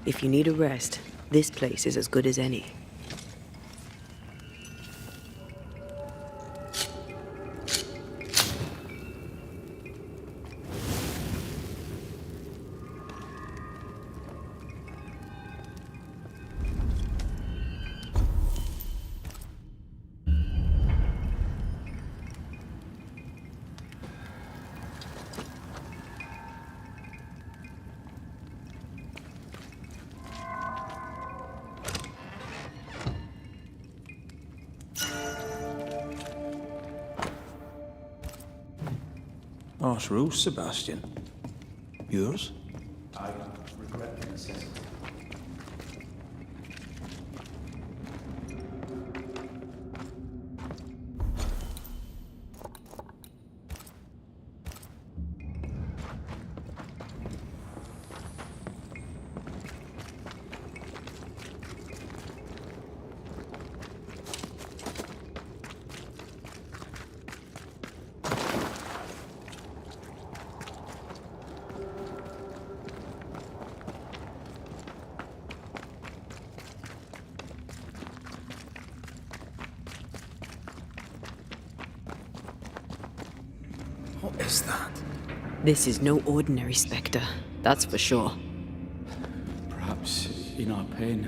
If you need a rest, this place is as good as any. Harsh rules, Sebastian. Yours? I regret the necessity. What is that? This is no ordinary spectre, that's for sure. Perhaps in our pain,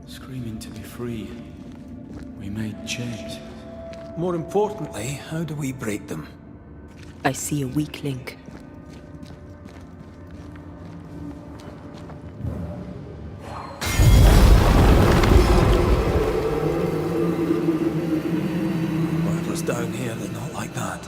screaming to be free, we made chains. More importantly, how do we break them? I see a weak link. Whatever's down here, they're not like that.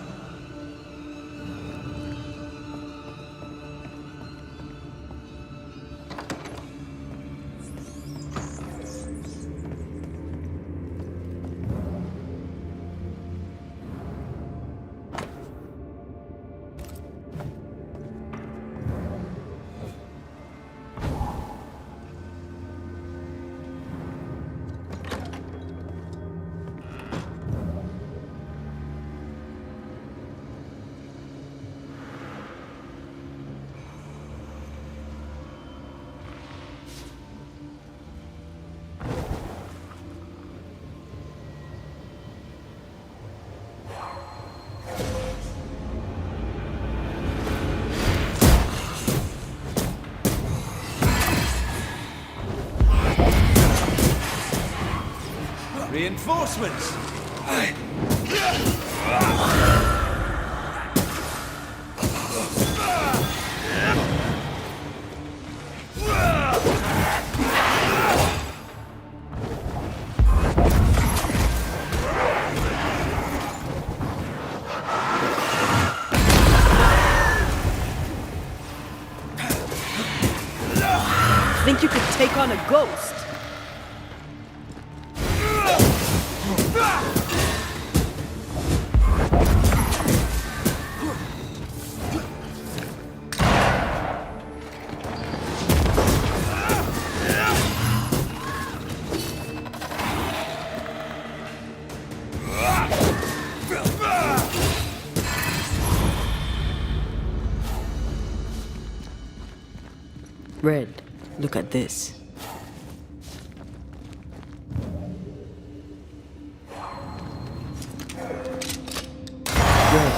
Reinforcements! Think you could take on a ghost? Red, look at this. Red.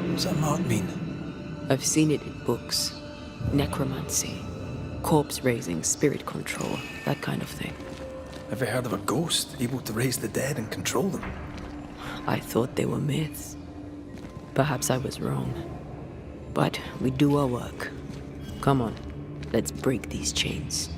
What's that mark mean? I've seen it in books. Necromancy, corpse raising, spirit control, that kind of thing. Ever heard of a ghost able to raise the dead and control them? I thought they were myths. Perhaps I was wrong. But we do our work. Come on, let's break these chains.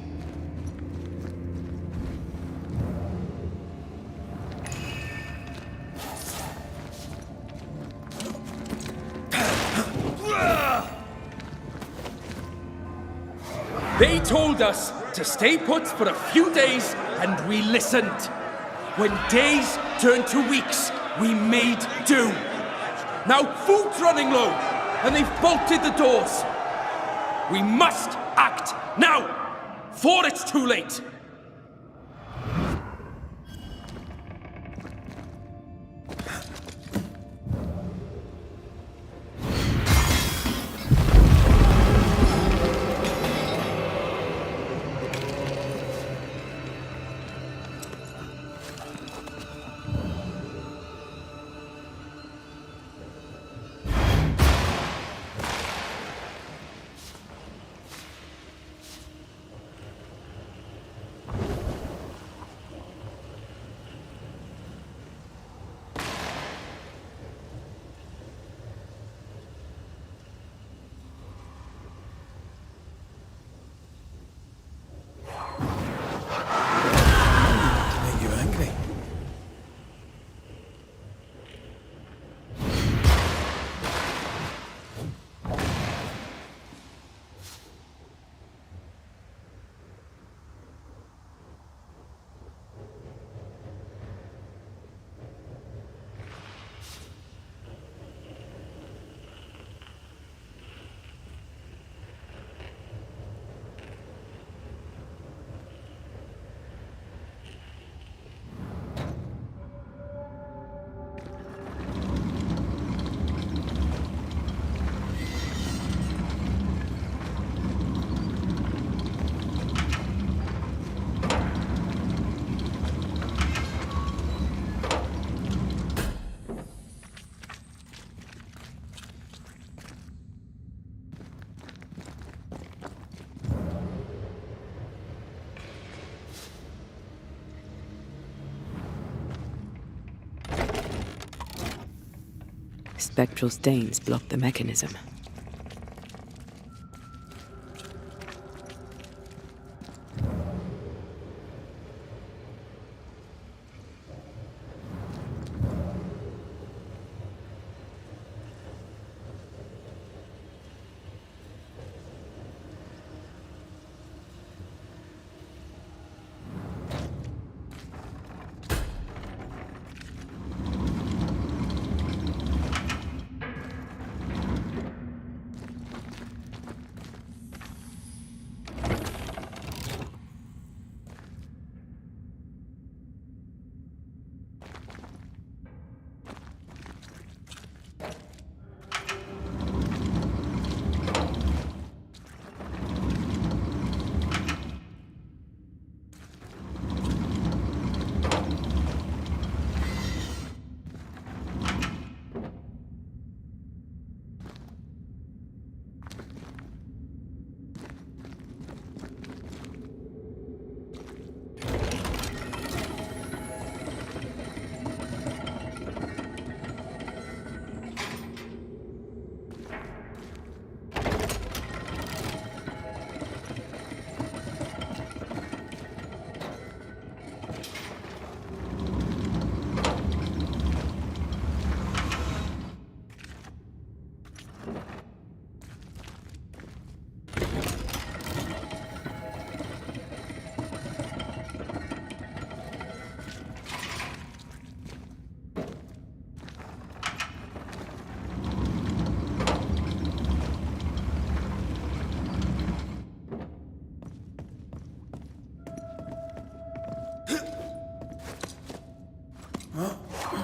They told us to stay put for a few days, and we listened. When days turned to weeks, we made do. Now food's running low, and they've bolted the doors. We must act now, before it's too late. Spectral stains block the mechanism.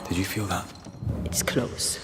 Did you feel that? It's close.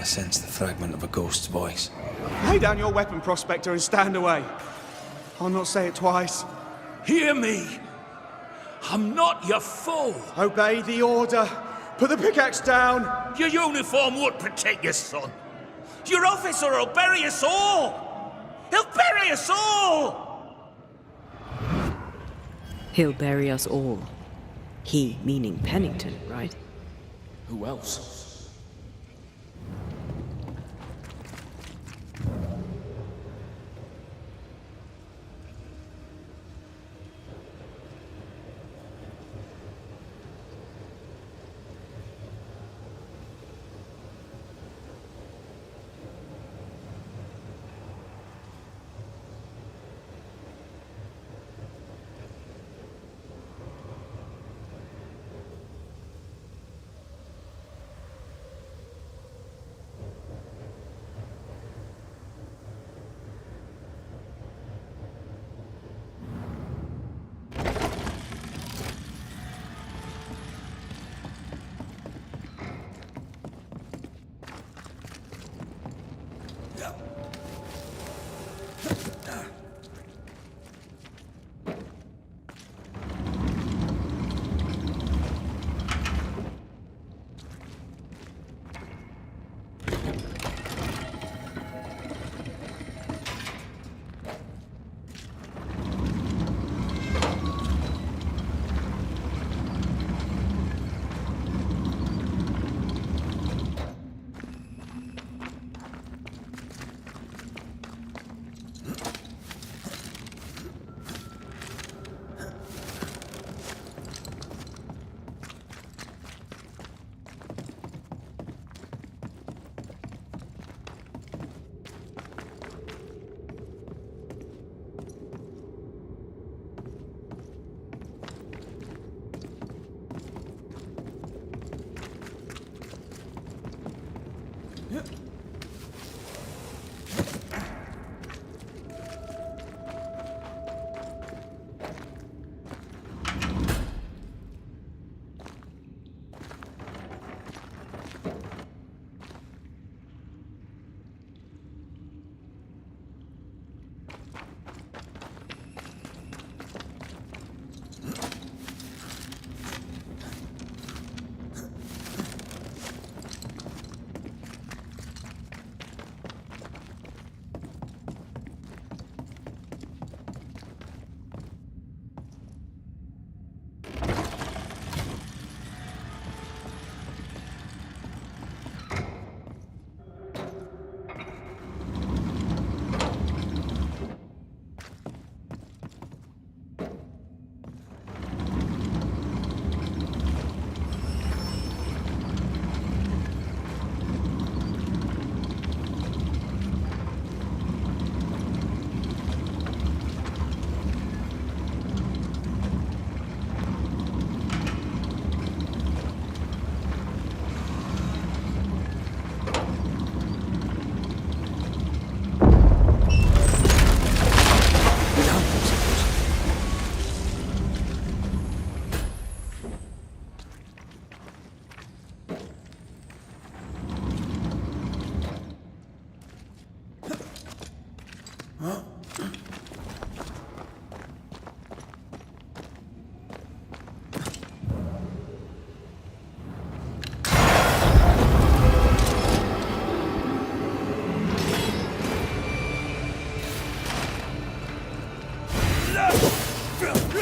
sense the fragment of a ghost's voice. Lay down your weapon, Prospector, and stand away. I'll not say it twice. Hear me. I'm not your foe. Obey the order. Put the pickaxe down. Your uniform won't protect your son. Your officer will bury us all. He'll bury us all. He'll bury us all. He meaning Pennington, right? Who else?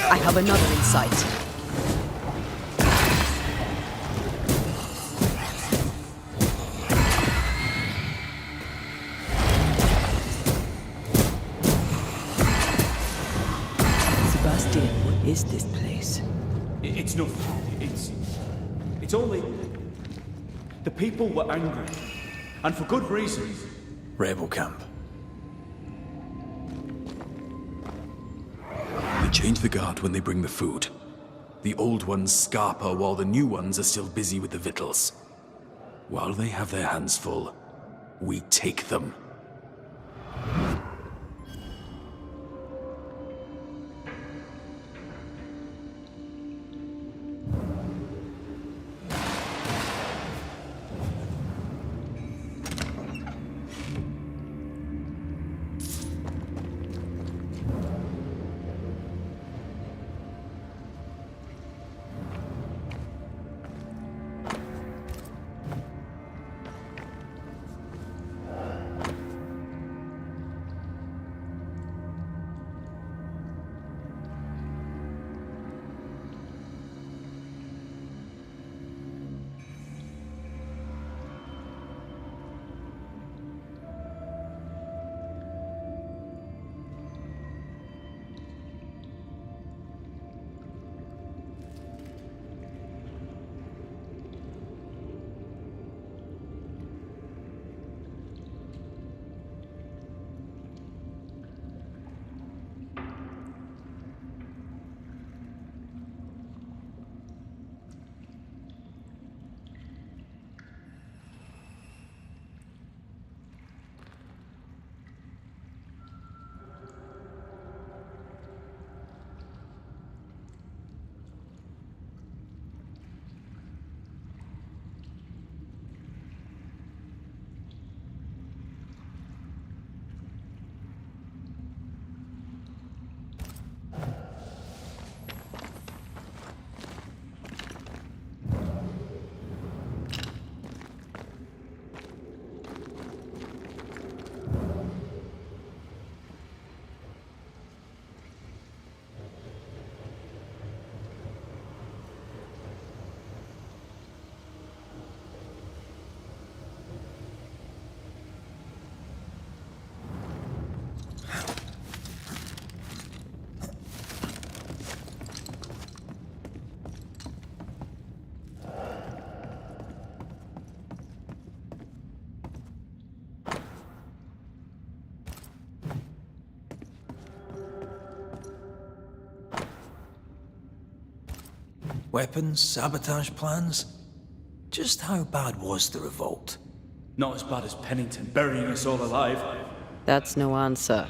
I have another in sight. Sebastian, what is this place? It's nothing. It's only... The people were angry. And for good reason. Rebel camp. They change the guard when they bring the food. The old ones scarper while the new ones are still busy with the victuals. While they have their hands full, we take them. Weapons, sabotage plans? Just how bad was the revolt? Not as bad as Pennington burying us all alive. That's no answer.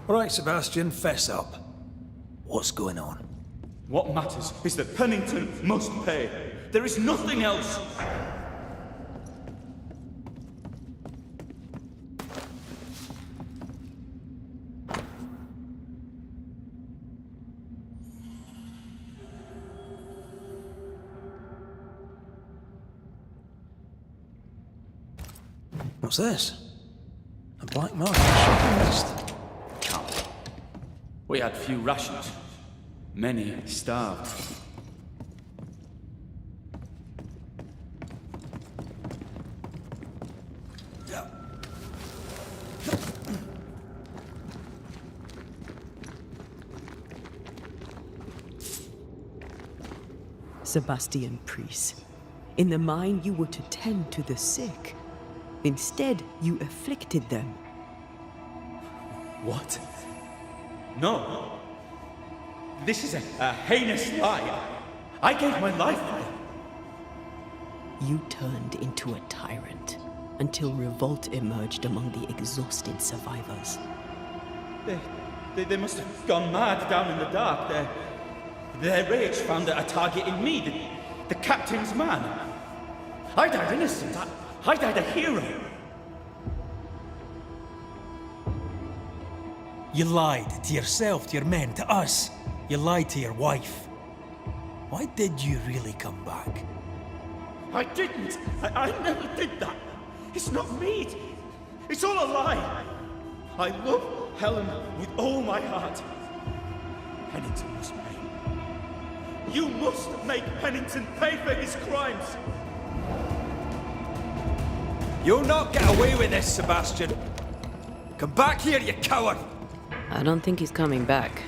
All right, Sebastian, fess up. What's going on? What matters is that Pennington must pay. There is nothing else. What's this? A black market shopping list. We had few rations. Many starved. Sebastian Priest. In the mine, you were to tend to the sick. Instead, you afflicted them. What? No. This is a heinous lie. I gave my life for it. You turned into a tyrant until revolt emerged among the exhausted survivors. They must have gone mad down in the dark. Their rage found a target in me, the captain's man. I died innocent. I died a hero. You lied to yourself, to your men, to us. You lied to your wife. Why did you really come back? I didn't. I never did that. It's not me. It's all a lie. I love Helen with all my heart. Pennington must pay. You must make Pennington pay for his crimes. You'll not get away with this, Sebastian. Come back here, you coward! I don't think he's coming back.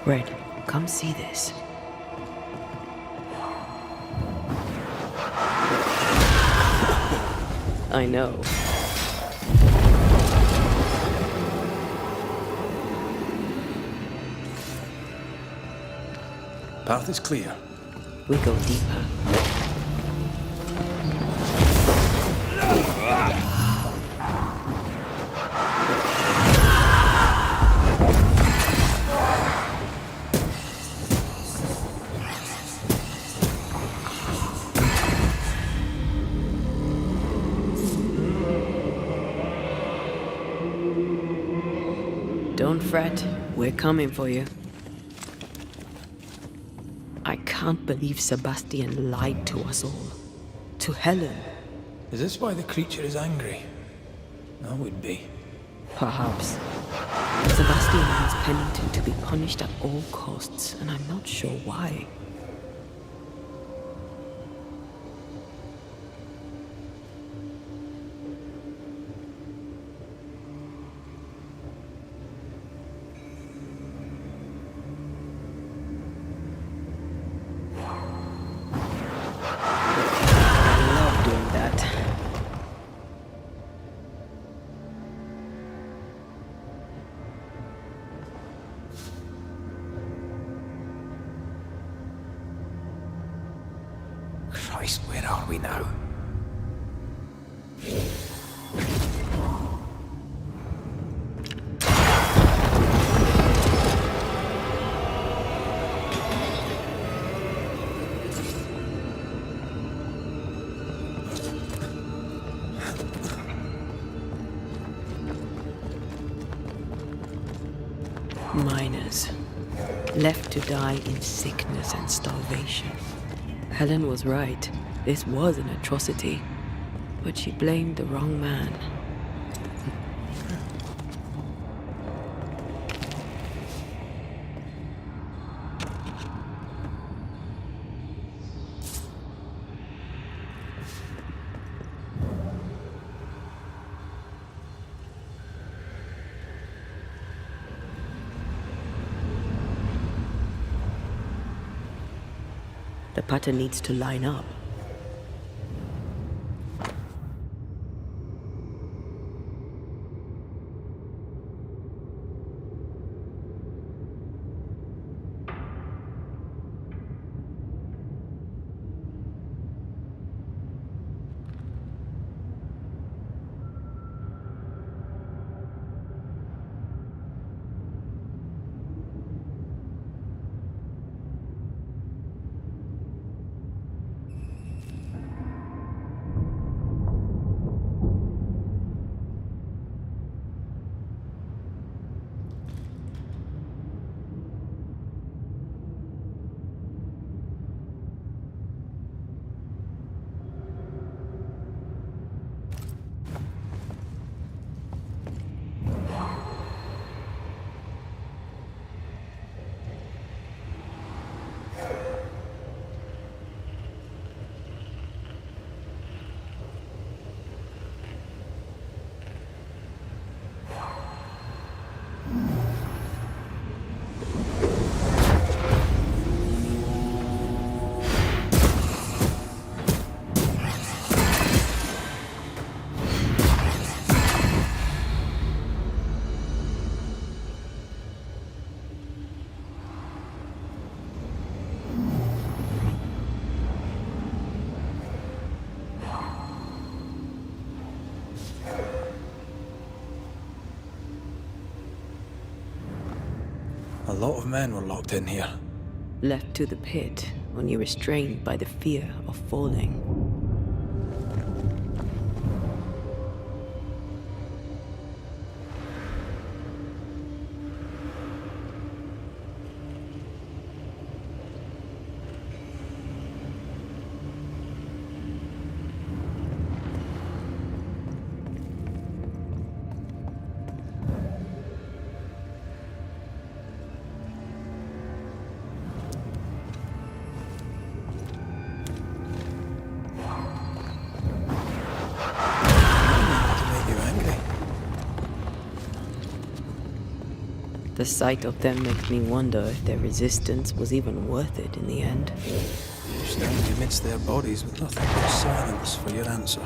Red, come see this. I know. Path is clear. We go deeper. Don't fret, we're coming for you. I can't believe Sebastian lied to us all. To Helen. Is this why the creature is angry? I would be. Perhaps. Sebastian wants Pennington to be punished at all costs, and I'm not sure why. Christ, where are we now? Miners. Left to die in sickness and starvation. Helen was right. This was an atrocity. But she blamed the wrong man. The pattern needs to line up. A lot of men were locked in here. Left to the pit, only restrained by the fear of falling. The sight of them makes me wonder if their resistance was even worth it in the end. Standing amidst their bodies with nothing but silence for your answer.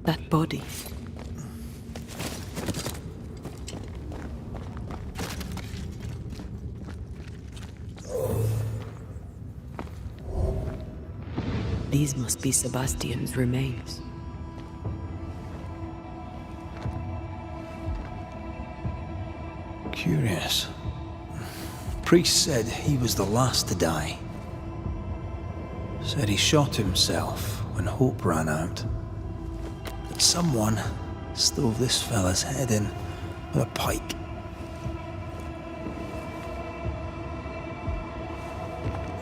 That body. These must be Sebastian's remains. Curious. Priest said he was the last to die. Said he shot himself when hope ran out. That someone stove this fella's head in with a pike.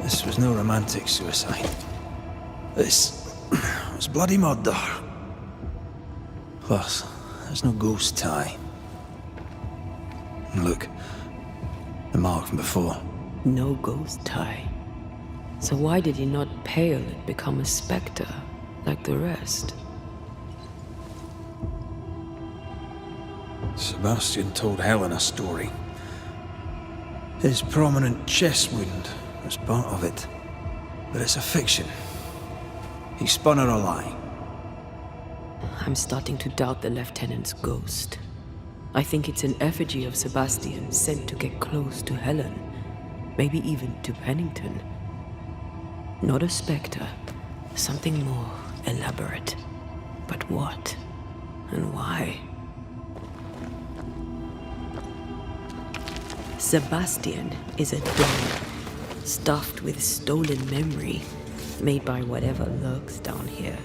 This was no romantic suicide. This was bloody murder. Plus, there's no ghost tie. And look, the mark from before. No ghost tie. So why did he not pale and become a specter like the rest? Sebastian told Helen a story. His prominent chest wound was part of it. But it's a fiction. He spun her a lie. I'm starting to doubt the Lieutenant's ghost. I think it's an effigy of Sebastian sent to get close to Helen. Maybe even to Pennington. Not a specter. Something more elaborate. But what? And why? Sebastian is a doll, stuffed with stolen memory, made by whatever lurks down here.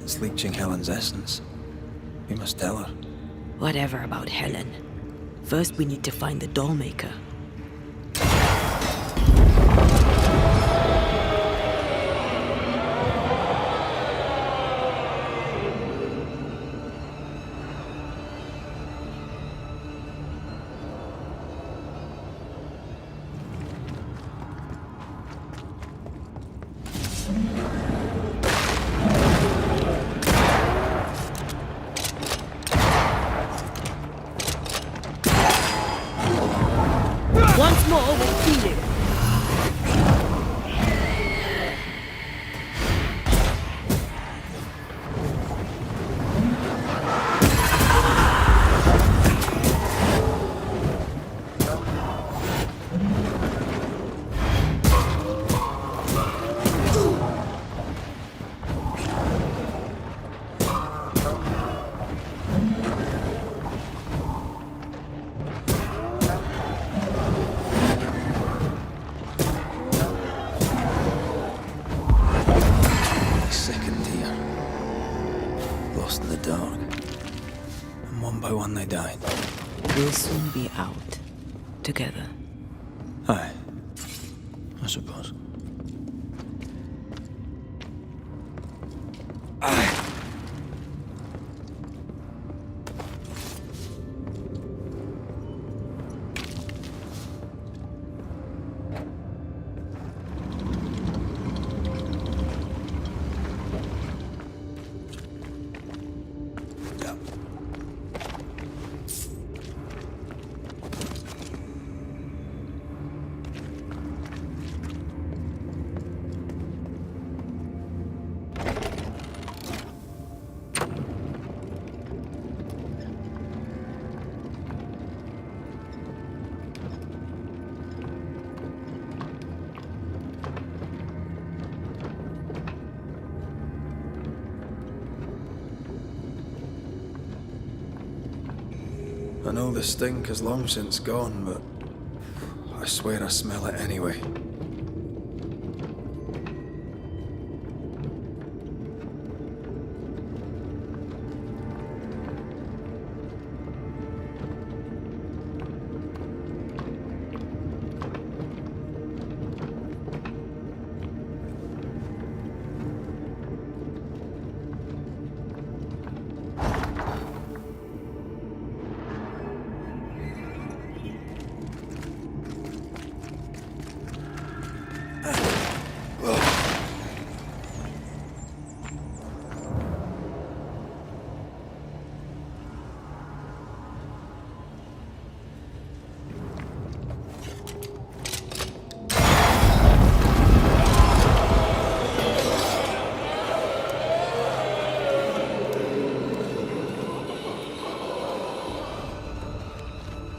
It's leeching Helen's essence. We must tell her. Whatever about Helen. First we need to find the doll maker. more with feeling. Second here. Lost in the dark. And one by one they died. We'll soon be out. Together. Aye. I suppose. I know the stink is long since gone, but I swear I smell it anyway.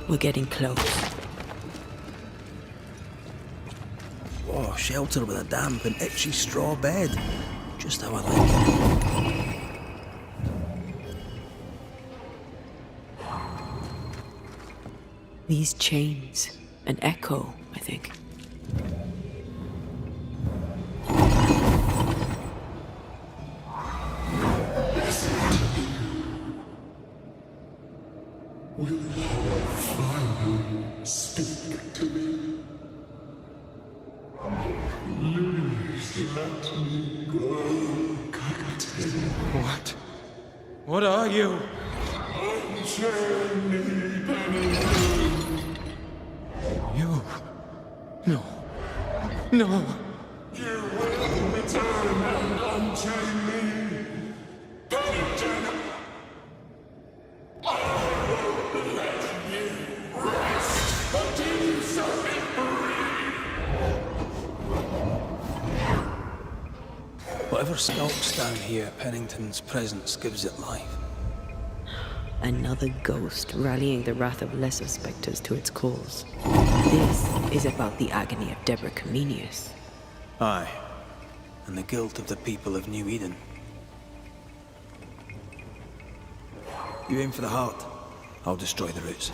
We're getting close. Oh, shelter with a damp and itchy straw bed. Just how I like it. These chains. An echo, I think. Speak to me. Please let me go, Captain. What? What are you? Unchain me, Banishers. You? No. No. You will return and unchain me. Penitent. I will let you rest until you set me free. Whatever skulks down here, Pennington's presence gives it life. Another ghost rallying the wrath of lesser spectres to its cause. This is about the agony of Deborah Comenius. Aye. And the guilt of the people of New Eden. You aim for the heart, I'll destroy the roots.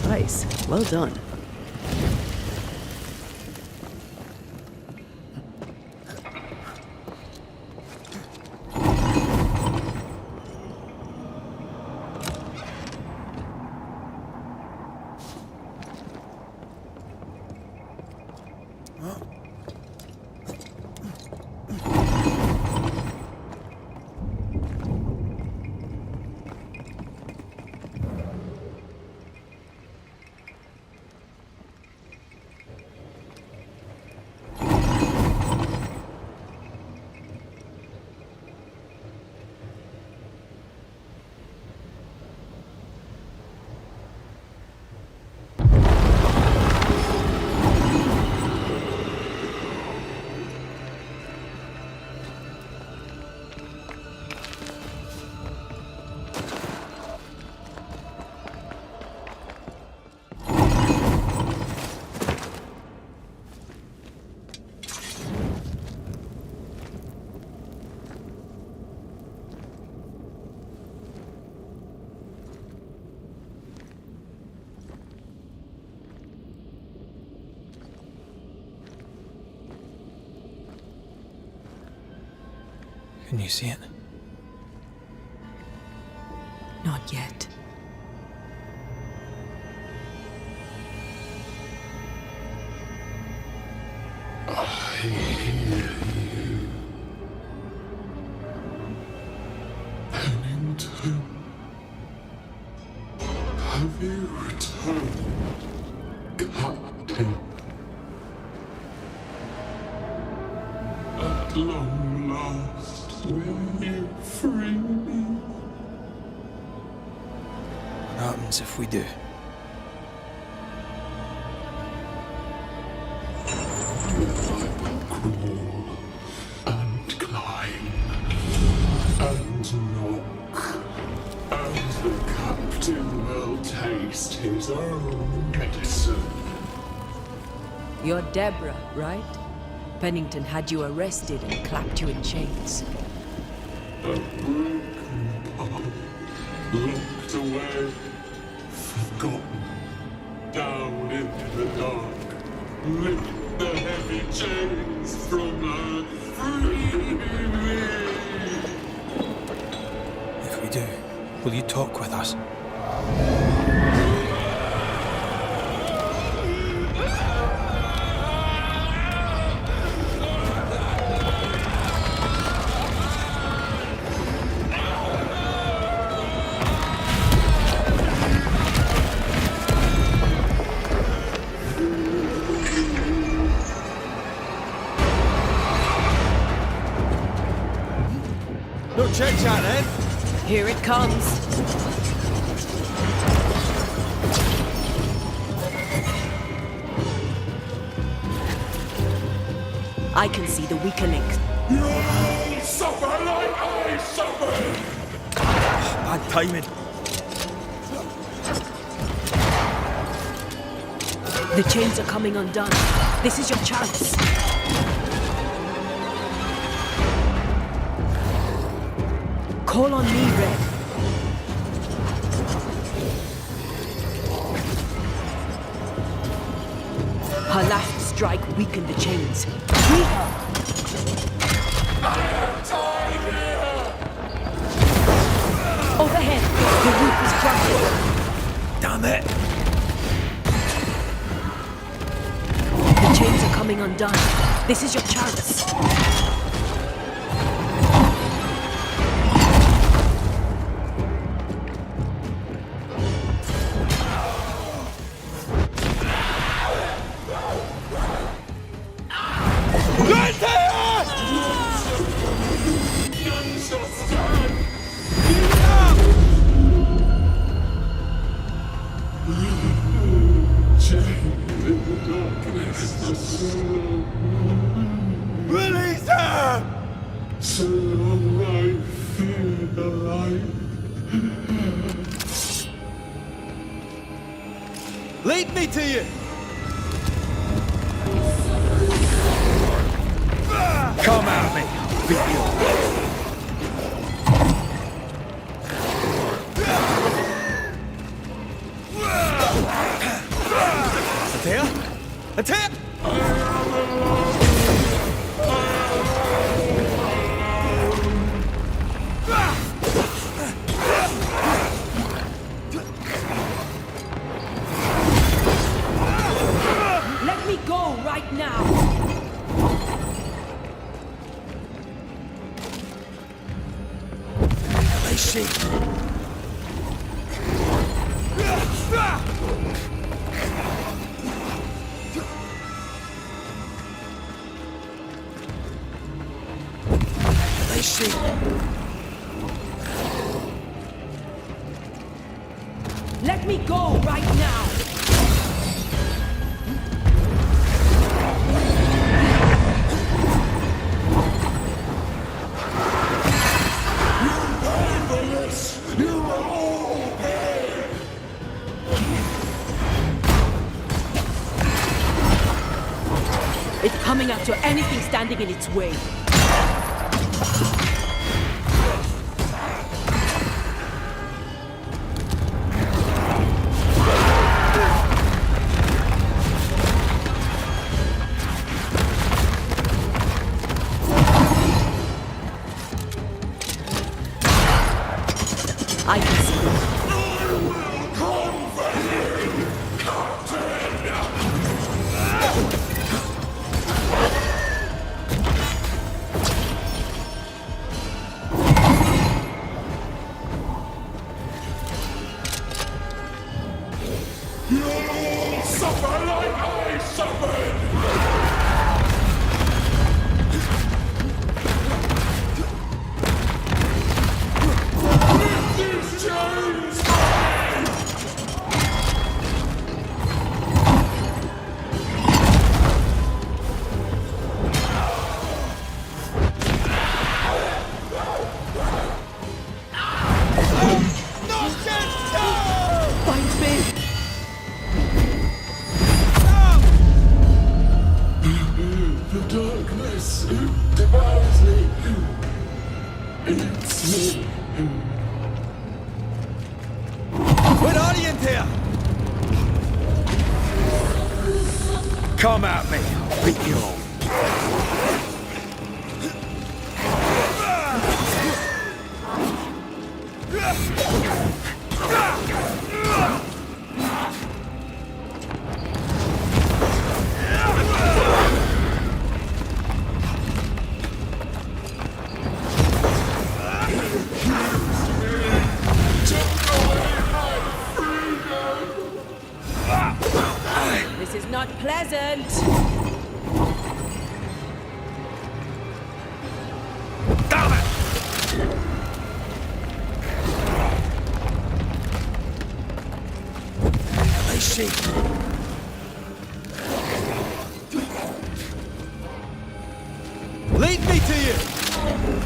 precise. Well done. Can you see it? Not yet. I hear you. Pennington. Have you returned, Captain? At long last, will you free me? What happens if we do? Crawl and climb and knock, and the captain will taste his own medicine. You're Deborah, right? Pennington had you arrested and clapped you in chains. A broken part, locked away, forgotten, down in the dark. Lift the heavy chains from her, free me. If we do, will you talk with us? No chit-chat, then. Here it comes. I can see the weaker links. You'll suffer like I suffered! Bad timing. The chains are coming undone. This is your chance. Call on me, Red. Her last strike weakened the chains. Free her! Overhead, the roof is crumbling. Damn it! The chains are coming undone. This is your chance. Release her! So long I fear the light. Lead me to you! Come at me! Beat you up. go right now! I see. I see. Let me go right now! You will all pay! It's coming after anything standing in its way. I can see it. You'll all suffer like I suffered! With these chains! Find me! The darkness devours me. It's me. What orient here? Come at me. I'll beat you all. This is not pleasant! Damn it! I see. Lead me to you!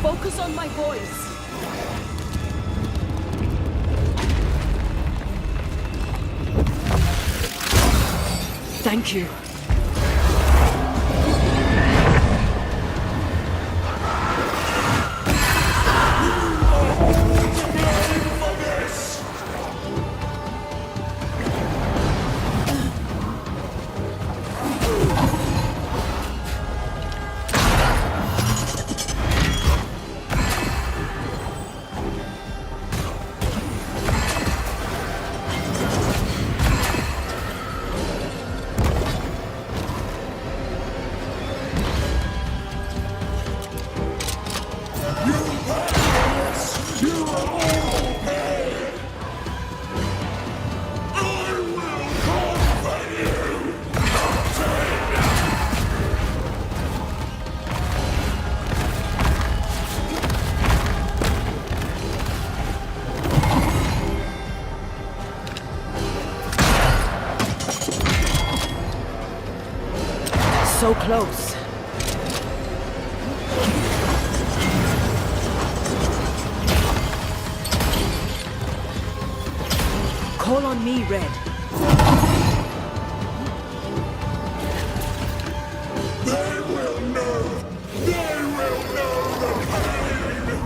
Focus on my voice! Thank you. So close. Call on me, Red. They will know! They will know the pain!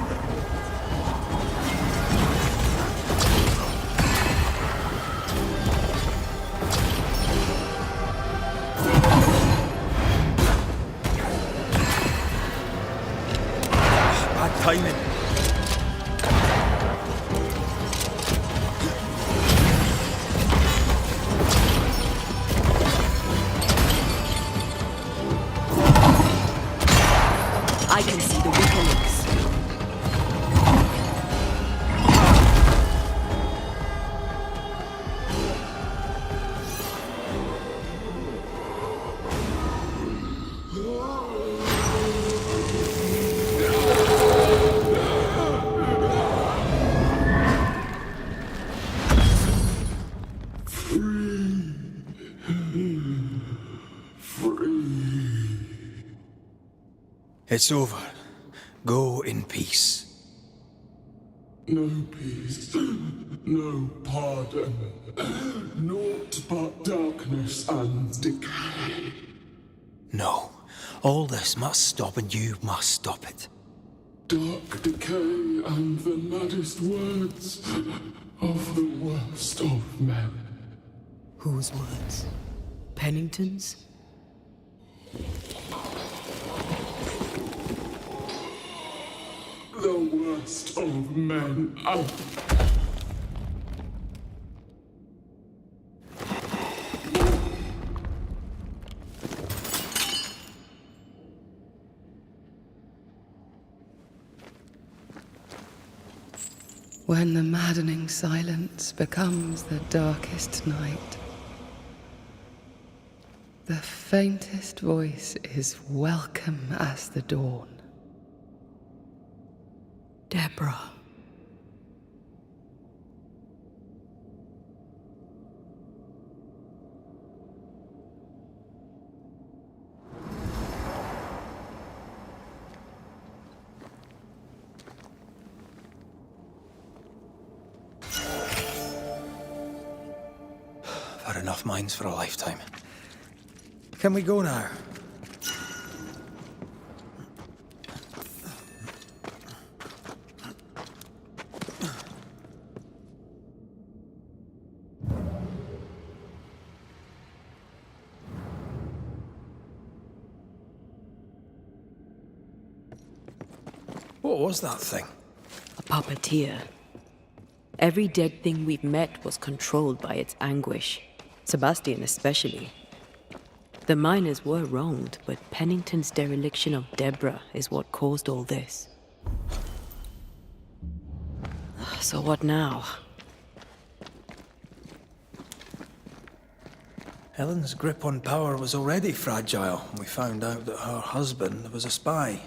Bad timing. It's over. Go in peace. No peace, no pardon, naught but darkness and decay. No. All this must stop, and you must stop it. Dark decay and the maddest words of the worst of men. Whose words? Pennington's? The worst of men. When the maddening silence becomes the darkest night, the faintest voice is welcome as the dawn. Deborah. I've had enough minds for a lifetime. Can we go now? What was that thing? A puppeteer. Every dead thing we've met was controlled by its anguish. Sebastian especially. The miners were wronged, but Pennington's dereliction of Deborah is what caused all this. So what now? Helen's grip on power was already fragile when we found out that her husband was a spy.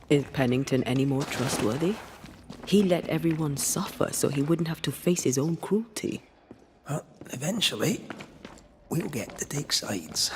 Is Pennington any more trustworthy? He let everyone suffer so he wouldn't have to face his own cruelty. But eventually, we'll get to take sides.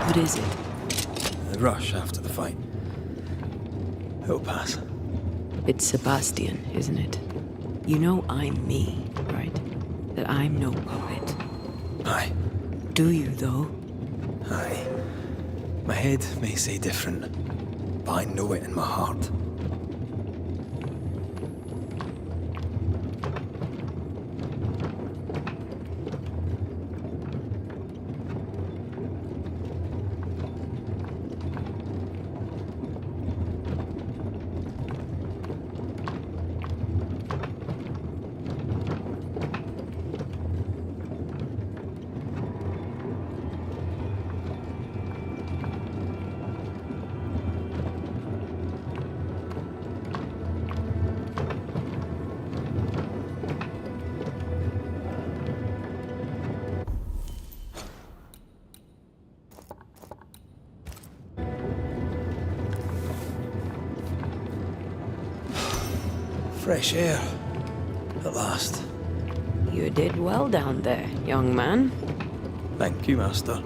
What is it? The rush after the fight. It'll pass. It's Sebastian, isn't it? You know I'm me, right? That I'm no poet. Aye. Do you, though? Aye. My head may say different, but I know it in my heart. Fresh air. At last. You did well down there, young man. Thank you, Master.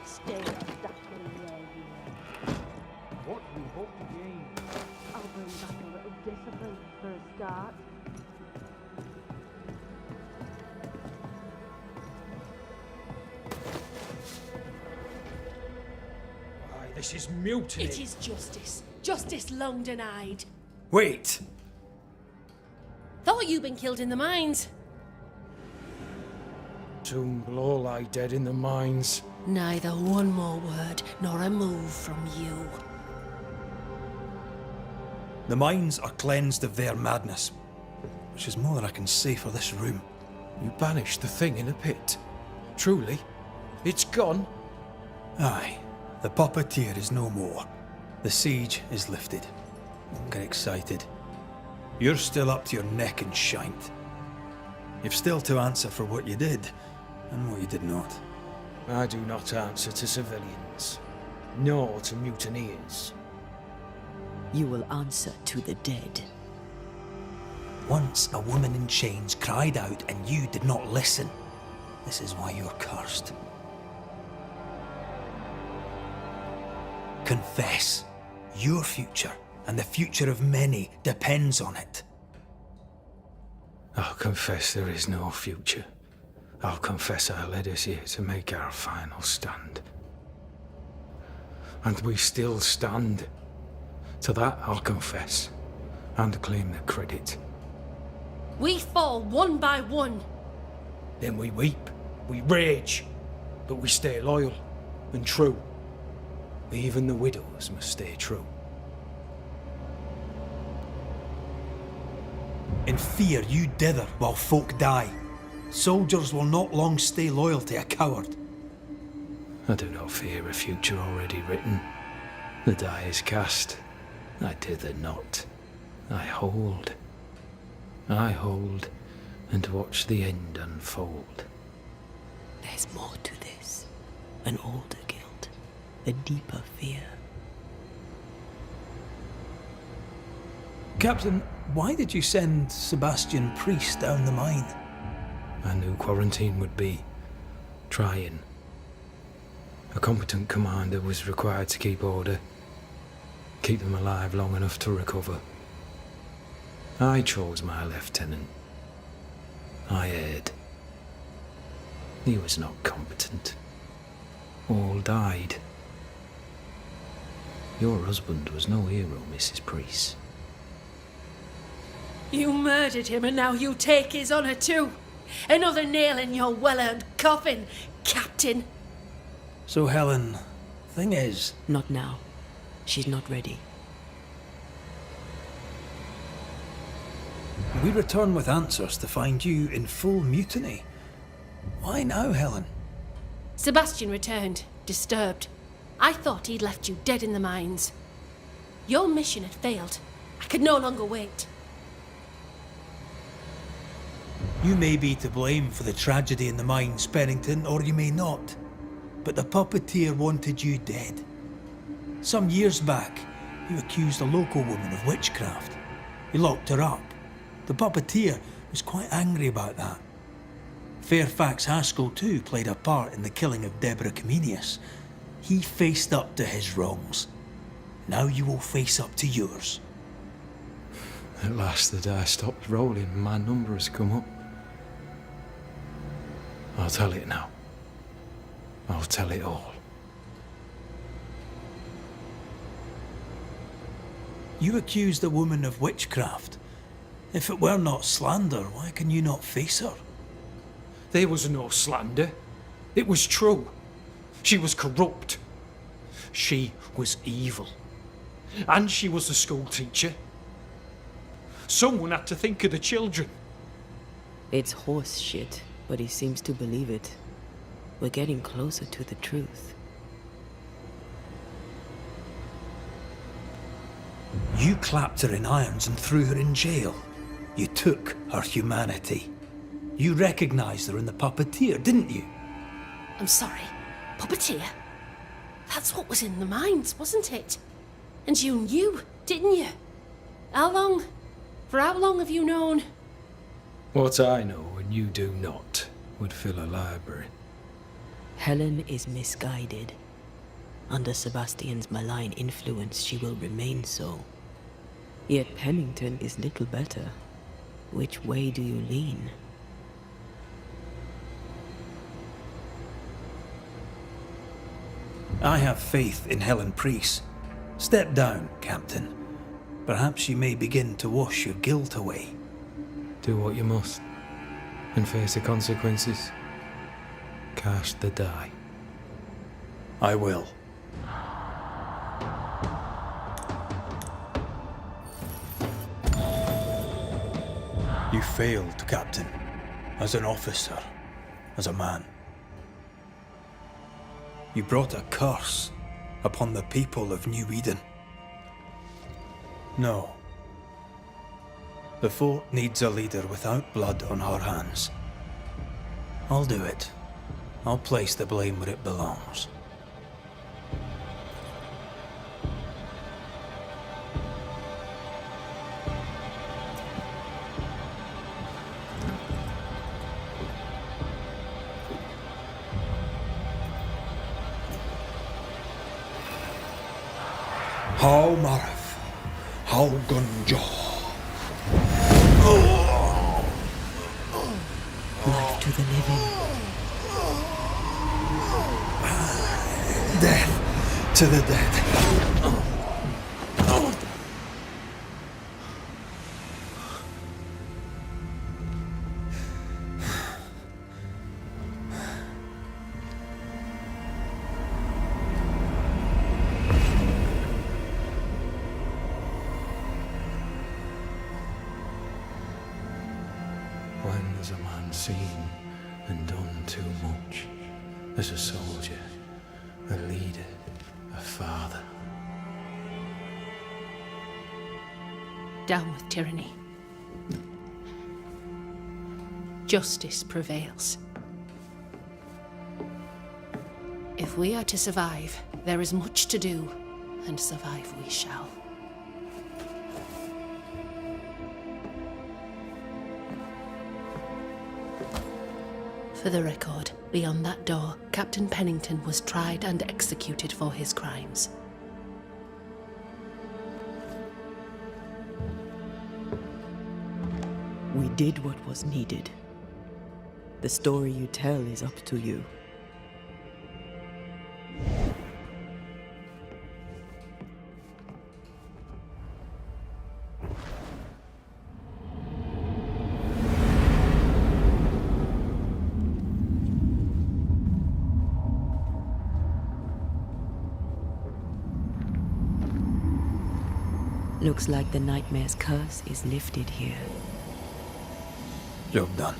Stay stuck in there, you. What we hope to gain. I'll bring back a little discipline for a start. Aye, this is mutiny. It is justice. Justice long denied. Wait! Thought you'd been killed in the mines. Soon will all lie dead in the mines. Neither one more word nor a move from you. The mines are cleansed of their madness, which is more than I can say for this room. You banished the thing in a pit. Truly, it's gone. Aye, the puppeteer is no more. The siege is lifted. Don't get excited. You're still up to your neck in shite. You've still to answer for what you did, and what you did not. I do not answer to civilians, nor to mutineers. You will answer to the dead. Once a woman in chains cried out and you did not listen. This is why you're cursed. Confess. Your future, and the future of many, depends on it. I'll confess there is no future. I'll confess I led us here to make our final stand. And we still stand. To that I'll confess, and claim the credit. We fall one by one. Then we weep, we rage, but we stay loyal and true. Even the widows must stay true. In fear you dither while folk die. Soldiers will not long stay loyal to a coward. I do not fear a future already written. The die is cast. I dither not. I hold. I hold and watch the end unfold. There's more to this. An older guilt. A deeper fear. Captain, why did you send Sebastian Priest down the mine? I knew quarantine would be trying. A competent commander was required to keep order, keep them alive long enough to recover. I chose my lieutenant. I erred. He was not competent. All died. Your husband was no hero, Mrs. Priest. You murdered him and now you take his honour too. Another nail in your well-earned coffin, Captain. So Helen, thing is... Not now. She's not ready. We return with answers to find you in full mutiny. Why now, Helen? Sebastian returned, disturbed. I thought he'd left you dead in the mines. Your mission had failed. I could no longer wait. You may be to blame for the tragedy in the mines, Pennington, or you may not. But the puppeteer wanted you dead. Some years back, you accused a local woman of witchcraft. You locked her up. The puppeteer was quite angry about that. Fairfax Haskell too played a part in the killing of Deborah Comenius. He faced up to his wrongs. Now you will face up to yours. At last the die stopped rolling and my number has come up. I'll tell it now. I'll tell it all. You accused a woman of witchcraft. If it were not slander, why can you not face her? There was no slander. It was true. She was corrupt. She was evil. And she was a school teacher. Someone had to think of the children. It's horse shit, but he seems to believe it. We're getting closer to the truth. You clapped her in irons and threw her in jail. You took her humanity. You recognized her in the puppeteer, didn't you? I'm sorry. Puppeteer? That's what was in the mines, wasn't it? And you knew, didn't you? How long? For how long have you known? What I know and you do not would fill a library. Helen is misguided. Under Sebastian's malign influence, she will remain so. Yet Pennington is little better. Which way do you lean? I have faith in Helen Priest. Step down, Captain. Perhaps you may begin to wash your guilt away. Do what you must, and face the consequences. Cast the die. I will. You failed, Captain. As an officer, as a man. You brought a curse upon the people of New Eden. No. The fort needs a leader without blood on her hands. I'll do it. I'll place the blame where it belongs. How Marif, how Gunjo. Life to the living. Death to the dead. When has a man seen and done too much? As a soldier, a leader, a father. Down with tyranny. Justice prevails. If we are to survive, there is much to do, and survive we shall. For the record, beyond that door, Captain Pennington was tried and executed for his crimes. We did what was needed. The story you tell is up to you. Looks like the nightmare's curse is lifted here. Job done.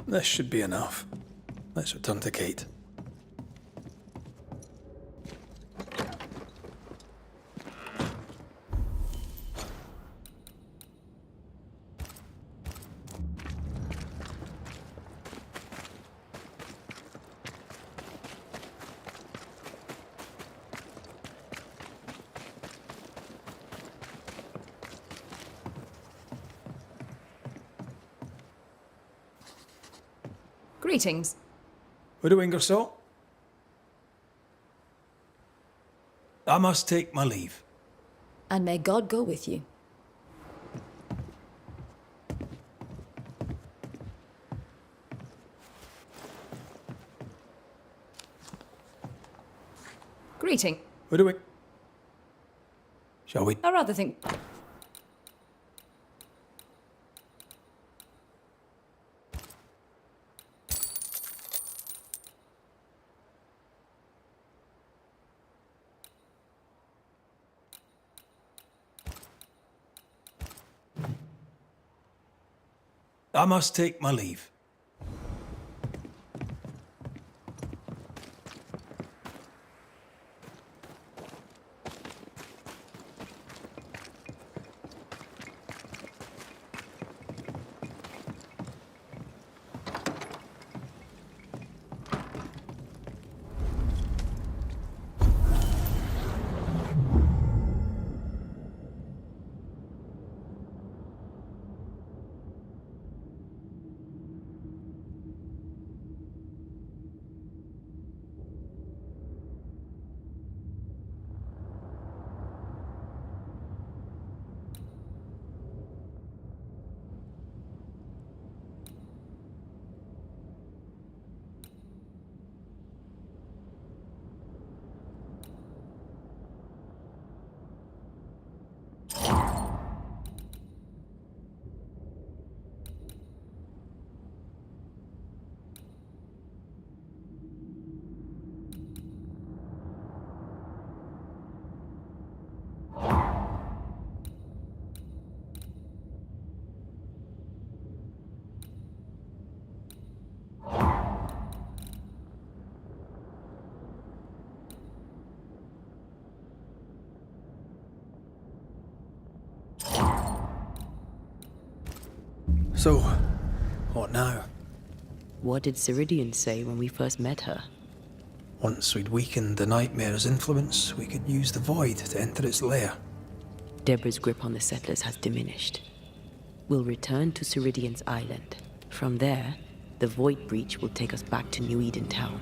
This should be enough. Let's return to Kate. Greetings. Widow Ingersoll? I must take my leave. And may God go with you. Greeting. What do we? Shall we? I rather think. I must take my leave. So, what now? What did Ceridian say when we first met her? Once we'd weakened the Nightmare's influence, we could use the Void to enter its lair. Deborah's grip on the settlers has diminished. We'll return to Ceridian's island. From there, the Void Breach will take us back to New Eden Town.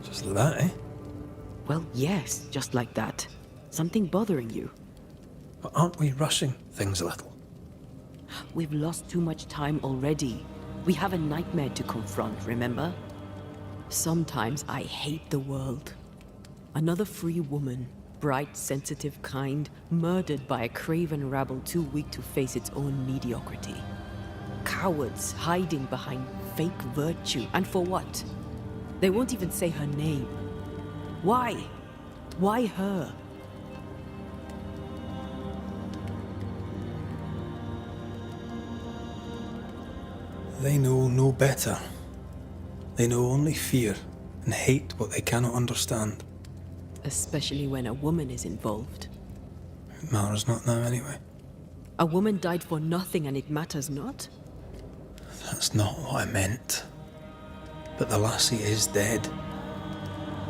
Just like that, eh? Well, yes, just like that. Something bothering you? But aren't we rushing things a little? We've lost too much time already. We have a nightmare to confront, remember? Sometimes I hate the world. Another free woman, bright, sensitive, kind, murdered by a craven rabble too weak to face its own mediocrity. Cowards hiding behind fake virtue. And for what? They won't even say her name. Why? Why her? They know no better. They know only fear and hate what they cannot understand. Especially when a woman is involved. It matters not now anyway. A woman died for nothing and it matters not? That's not what I meant. But the lassie is dead.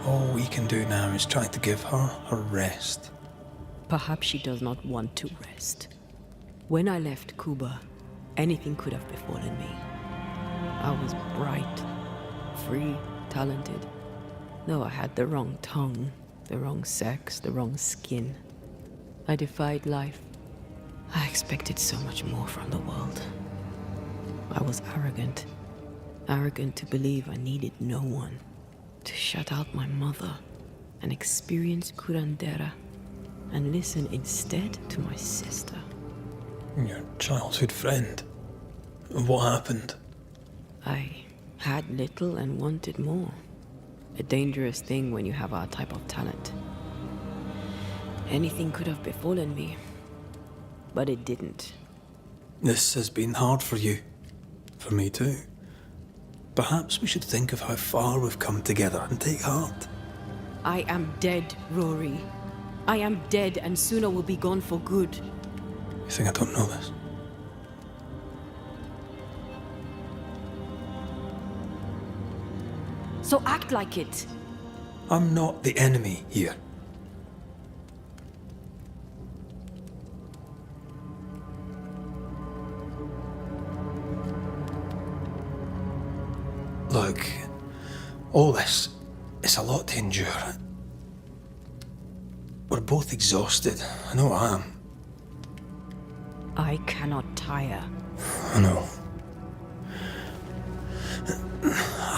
All we can do now is try to give her her rest. Perhaps she does not want to rest. When I left Cuba, anything could have befallen me. I was bright, free, talented. Though I had the wrong tongue, the wrong sex, the wrong skin. I defied life. I expected so much more from the world. I was arrogant. Arrogant to believe I needed no one. To shut out my mother and experience curandera and listen instead to my sister. Your childhood friend. What happened? I had little and wanted more. A dangerous thing when you have our type of talent. Anything could have befallen me, but it didn't. This has been hard for you. For me too. Perhaps we should think of how far we've come together and take heart. I am dead, Rory. I am dead and sooner will be gone for good. You think I don't know this? So act like it. I'm not the enemy here. Look, all this, it's a lot to endure. We're both exhausted. I know I am. I cannot tire. I know.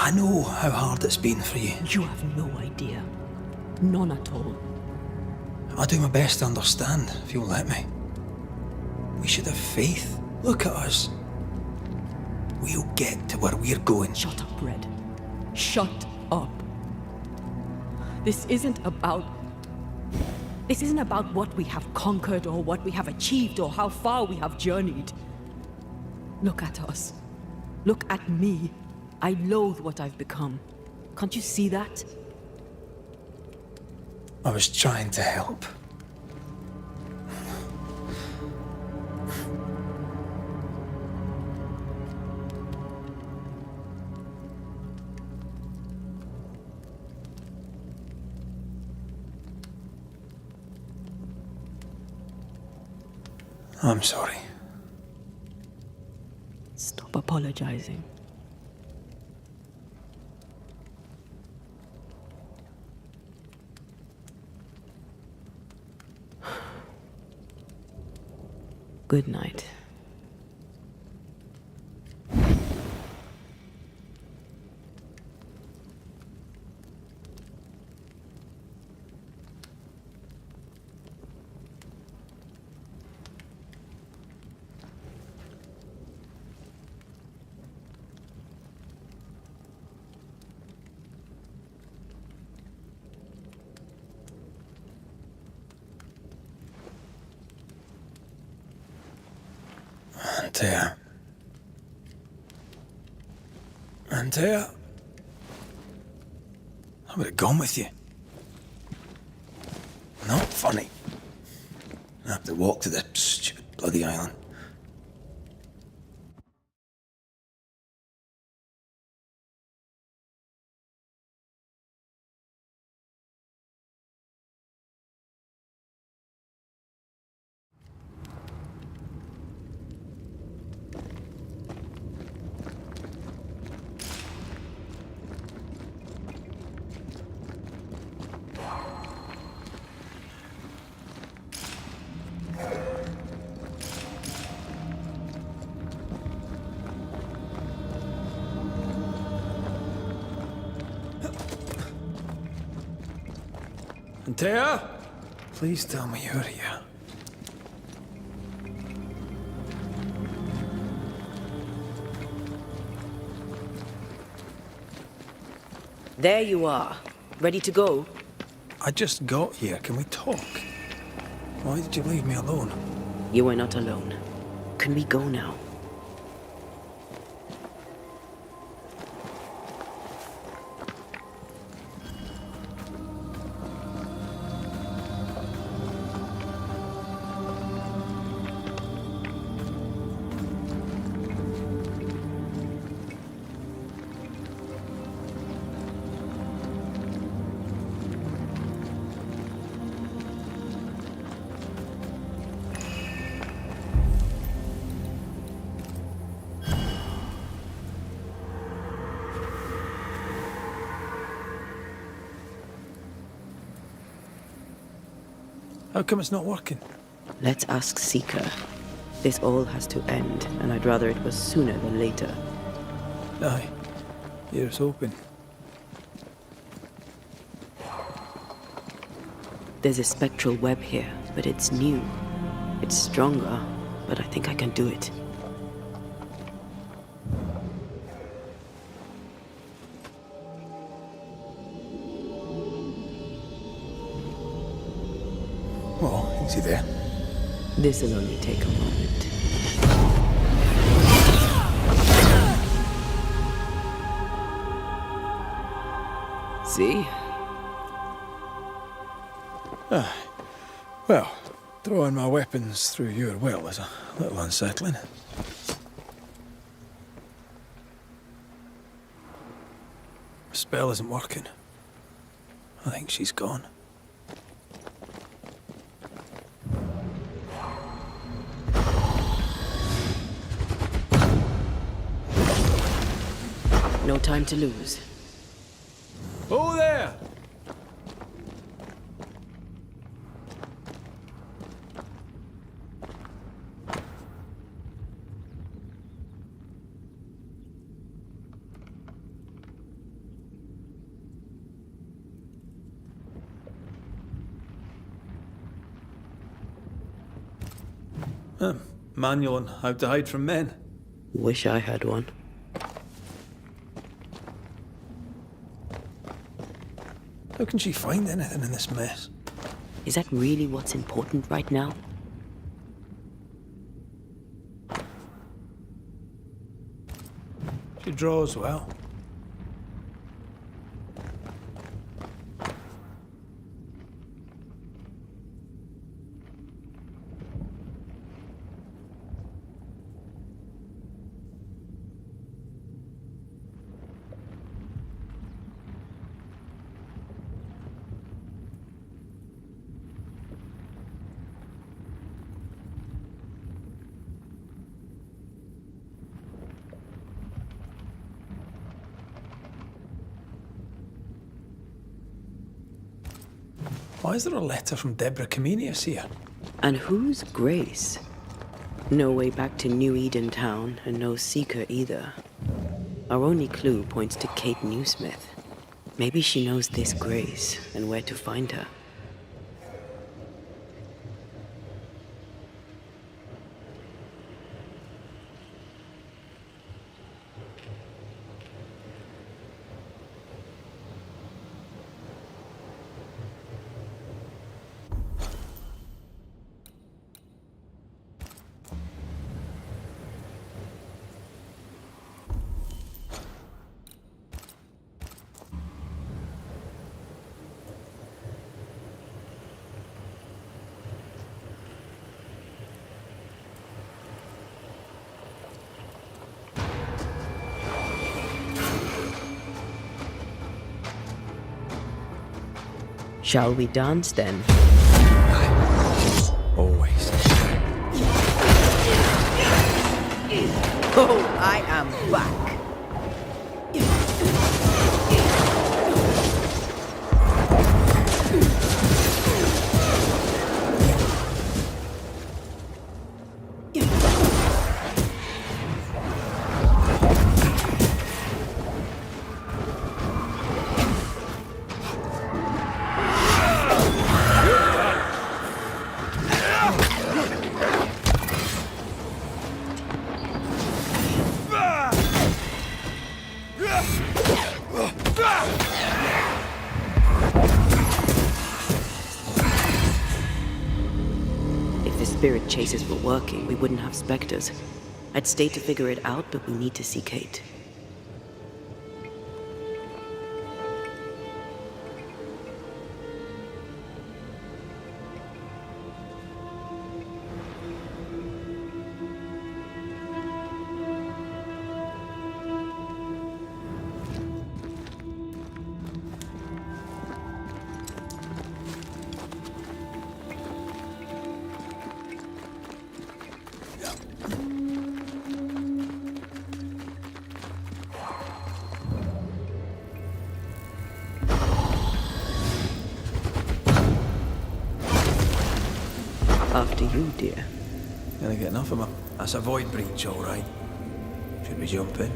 I know how hard it's been for you. You have no idea. None at all. I'll do my best to understand, if you'll let me. We should have faith. Look at us. We'll get to where we're going. Shut up, Red. Shut up. This isn't about what we have conquered or what we have achieved or how far we have journeyed. Look at us. Look at me. I loathe what I've become. Can't you see that? I was trying to help. I'm sorry. Stop apologizing. Good night. Antea. I would have gone with you. Not funny. I have to walk to the stupid bloody island. Antea? Please tell me you're here. There you are. Ready to go? I just got here. Can we talk? Why did you leave me alone? You are not alone. Can we go now? How come it's not working? Let's ask Seeker. This all has to end, and I'd rather it was sooner than later. Aye. Here's hoping. There's a spectral web here, but it's new. It's stronger, but I think I can do it. Oh, easy there. This'll only take a moment. See? Well, throwing my weapons through your well is a little unsettling. The spell isn't working. I think she's gone. No time to lose. Oh, there! Manual on how to hide from men. Wish I had one. How can she find anything in this mess? Is that really what's important right now? She draws well. Why is there a letter from Deborah Comenius here? And who's Grace? No way back to New Eden Town, and no seeker either. Our only clue points to Kate Newsmith. Maybe she knows this Grace, and where to find her. Shall we dance then? Always. Oh, I am back. Spirit chases were working, we wouldn't have specters. I'd stay to figure it out, but we need to see Kate. After you, dear. Gonna get enough of them. That's a void breach, all right. Should we jump in?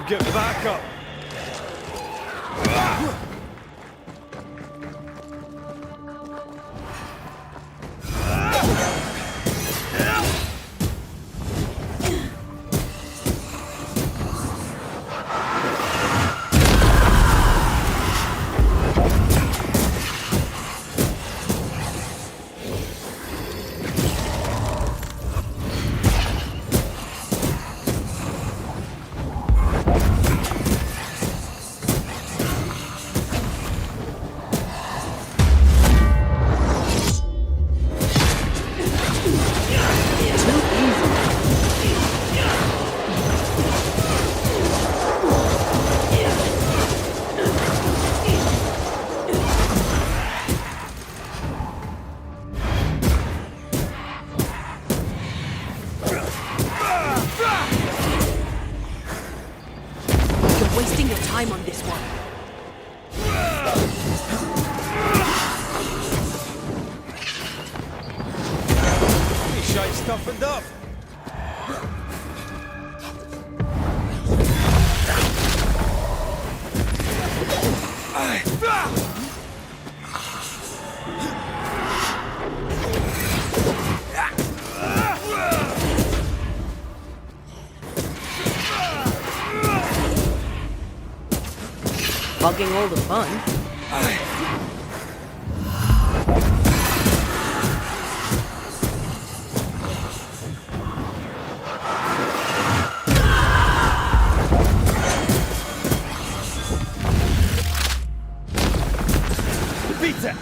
Get back up! toughened up. Bugging all the fun. Beat it!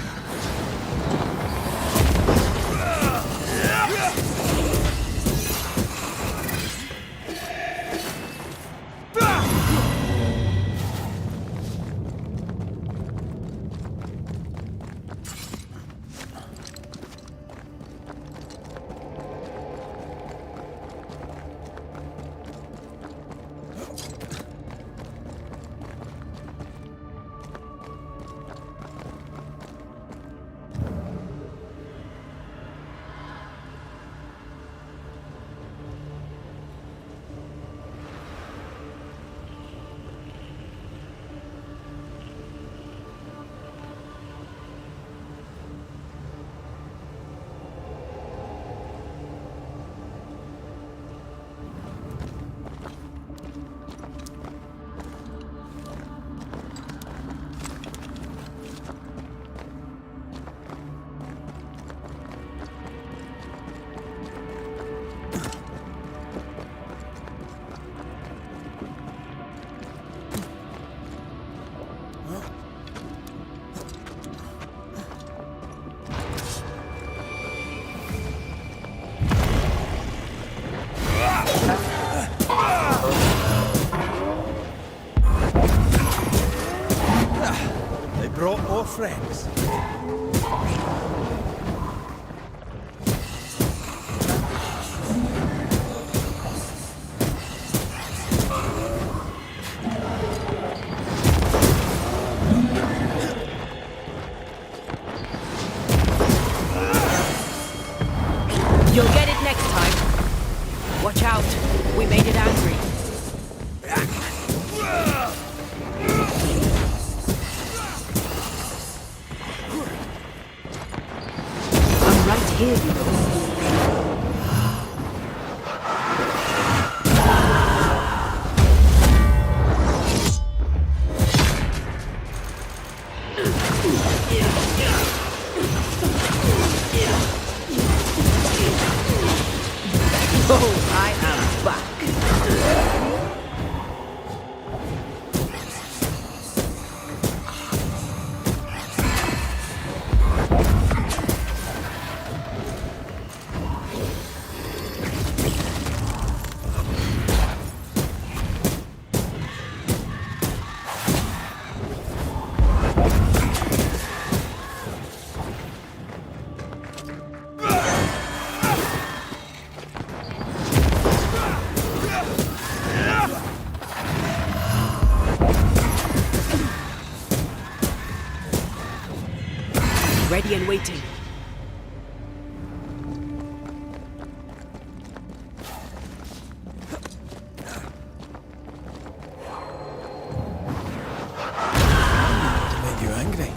They brought more friends. You'll get it next time. Watch out. We made it angry. I'm right here, you know. Oh, I am back. Ready and waiting. To make you angry.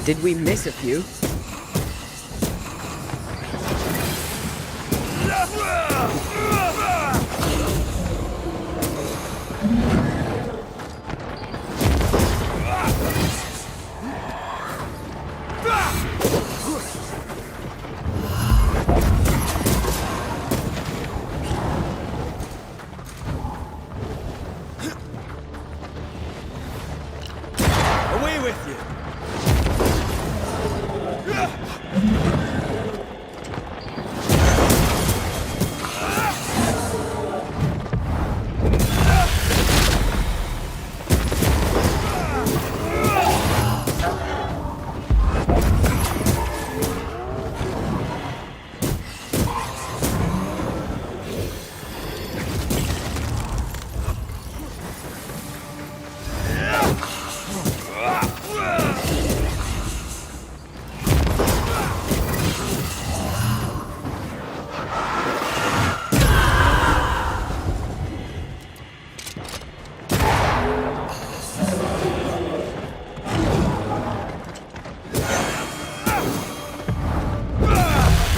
Did we miss a few? with you.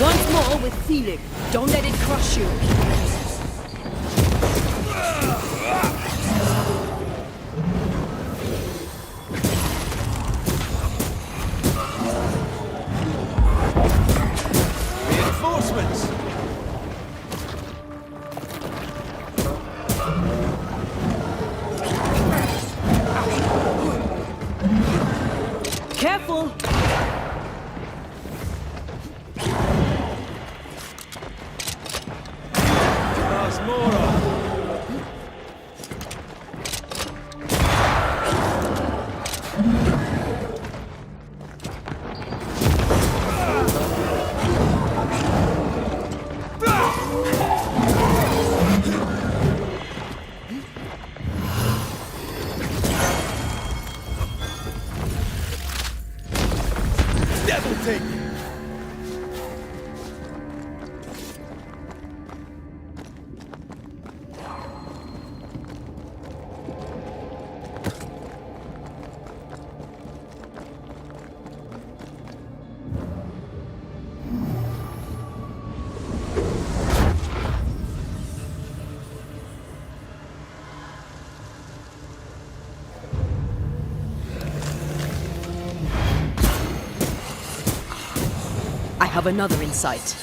Once more with feeling. Don't let it crush you. Reinforcements! Careful! There's more on. Devil take it! I have another in sight.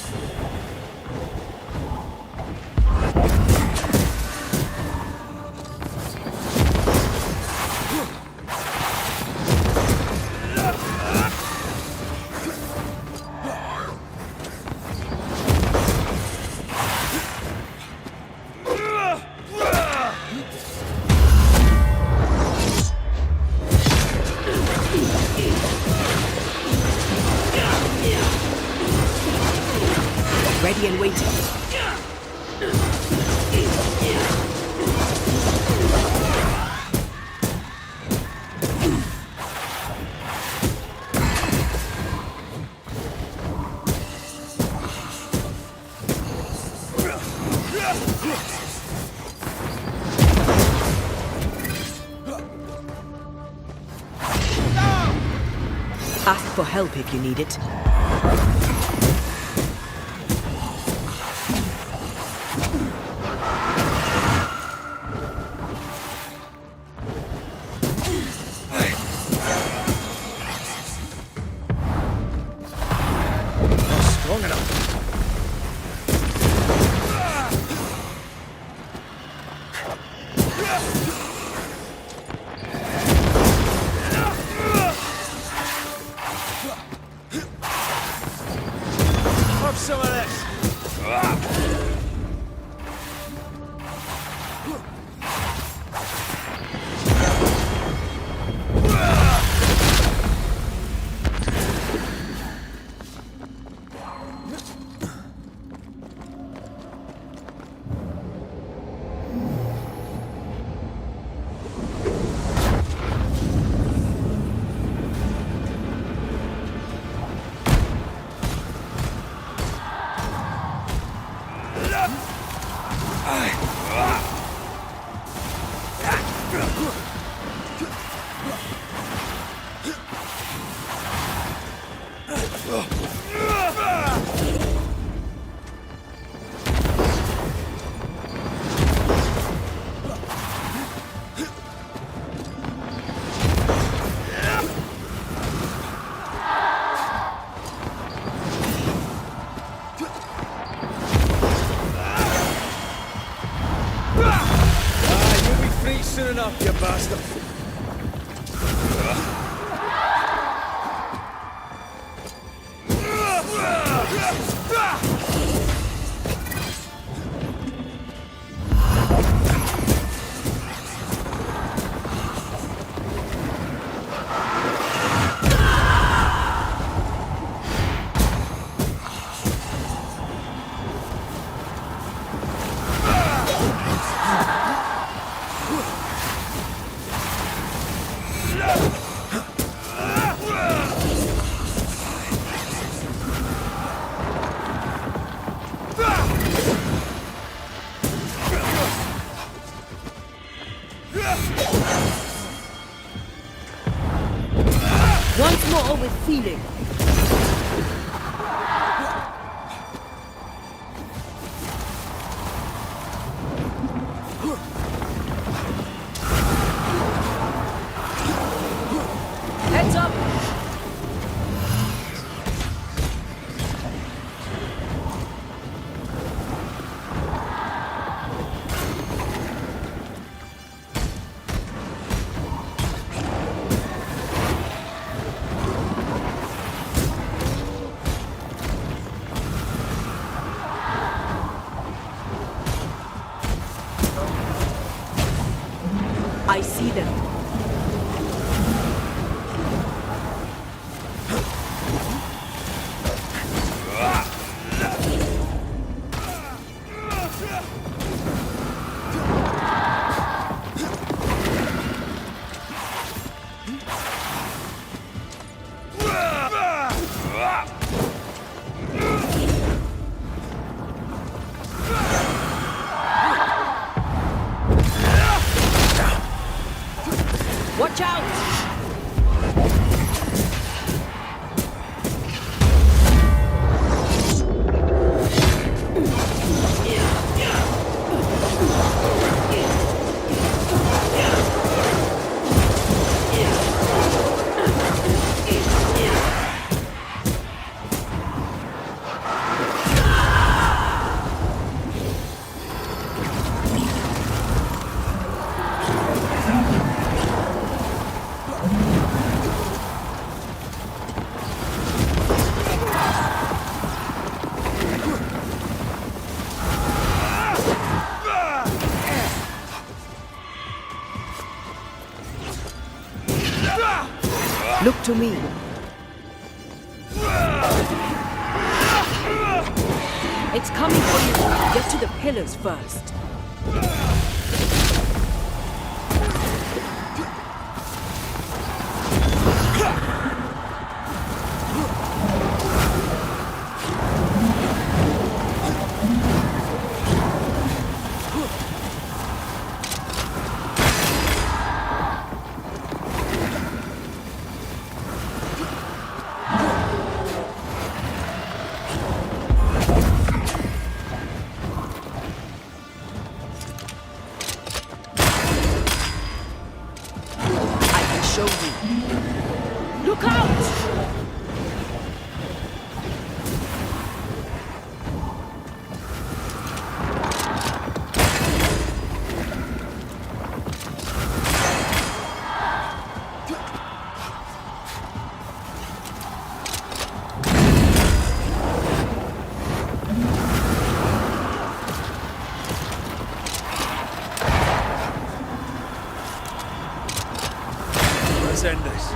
Ready and waiting. Ask for help if you need it. Strong enough. Have some of this. You'll be free soon enough, you bastard. Once more with feeling. Heads up! I see them. Watch out! Look to me. It's coming for you. Get to the pillars first. Show you. Look out! Let's end this.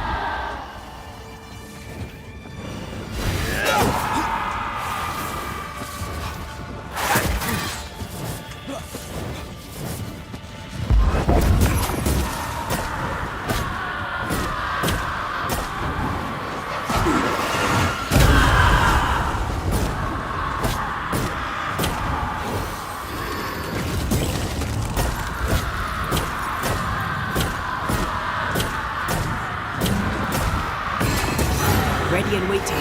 Ready and waiting.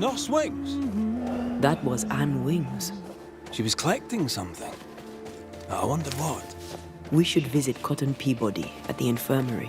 Nurse Wings? That was Anne Wings. She was collecting something. I wonder what. We should visit Cotton Peabody at the infirmary.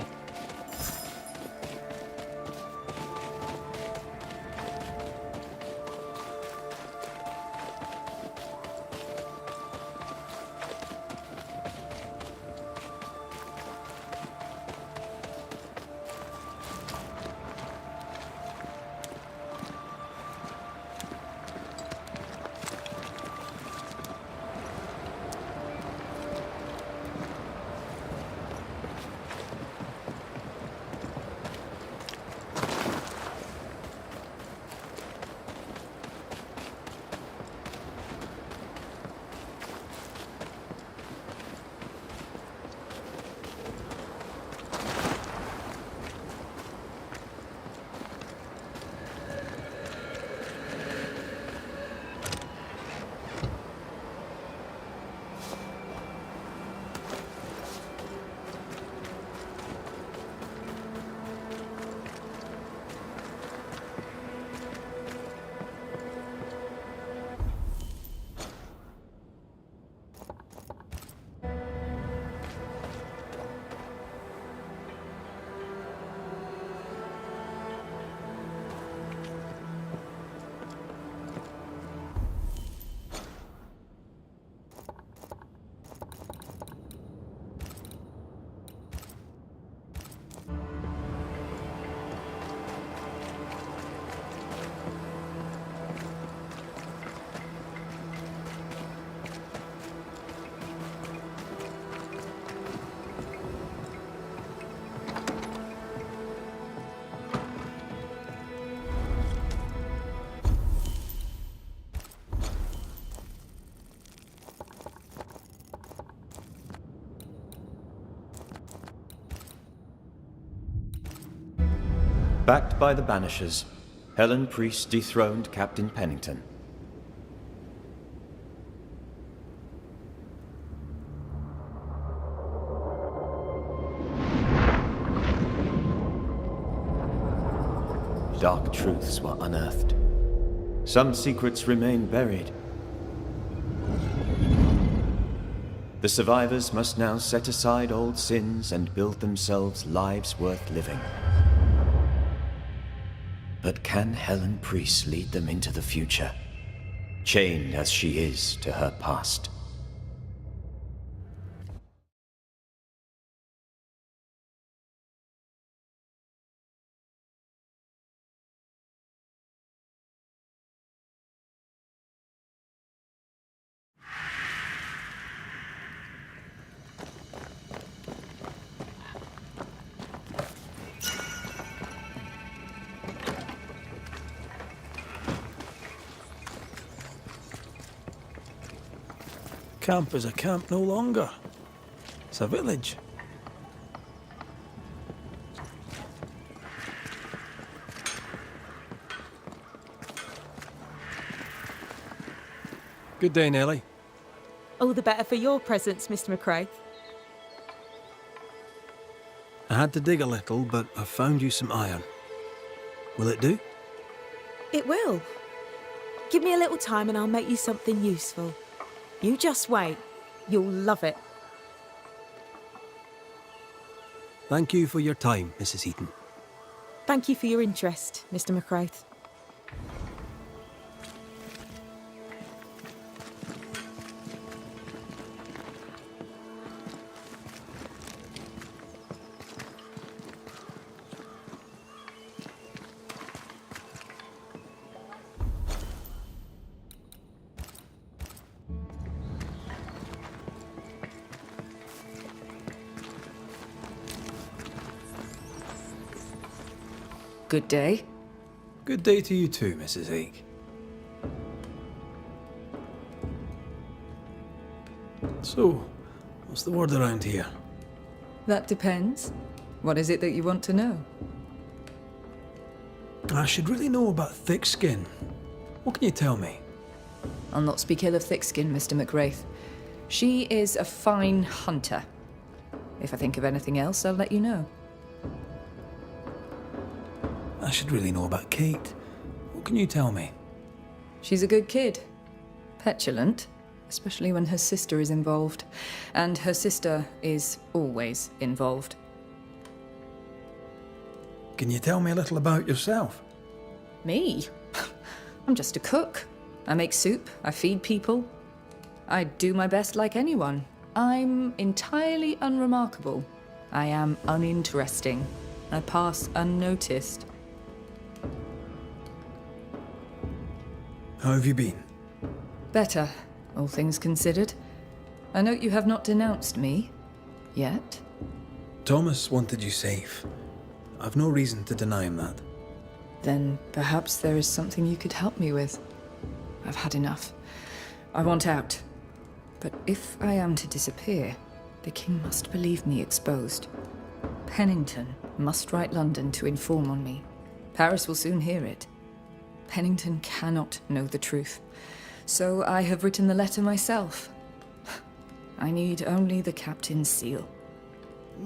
Backed by the Banishers, Helen Priest dethroned Captain Pennington. Dark truths were unearthed. Some secrets remain buried. The survivors must now set aside old sins and build themselves lives worth living. But can Helen Priest lead them into the future, chained as she is to her past? Camp is a camp no longer. It's a village. Good day, Nellie. All the better for your presence, Mr. McRae. I had to dig a little, but I found you some iron. Will it do? It will. Give me a little time and I'll make you something useful. You just wait. You'll love it. Thank you for your time, Mrs. Eaton. Thank you for your interest, Mr. McRae. Good day. Good day to you too, Mrs. Ake. So, what's the word around here? That depends. What is it that you want to know? I should really know about thick skin. What can you tell me? I'll not speak ill of Thickskin, Mr. McWraith. She is a fine hunter. If I think of anything else, I'll let you know. I should really know about Kate. What can you tell me? She's a good kid. Petulant, especially when her sister is involved. And her sister is always involved. Can you tell me a little about yourself? Me? I'm just a cook. I make soup, I feed people. I do my best like anyone. I'm entirely unremarkable. I am uninteresting. I pass unnoticed. How have you been? Better, all things considered. I note you have not denounced me. Yet. Thomas wanted you safe. I've no reason to deny him that. Then perhaps there is something you could help me with. I've had enough. I want out. But if I am to disappear, the king must believe me exposed. Pennington must write London to inform on me. Paris will soon hear it. Pennington cannot know the truth. So I have written the letter myself. I need only the captain's seal.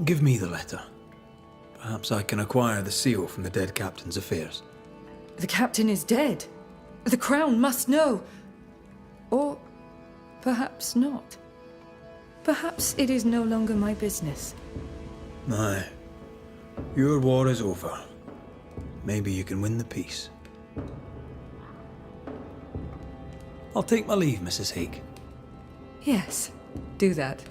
Give me the letter. Perhaps I can acquire the seal from the dead captain's affairs. The captain is dead. The crown must know. Or perhaps not. Perhaps it is no longer my business. Aye. Your war is over. Maybe you can win the peace. I'll take my leave, Mrs. Haig. Yes, do that.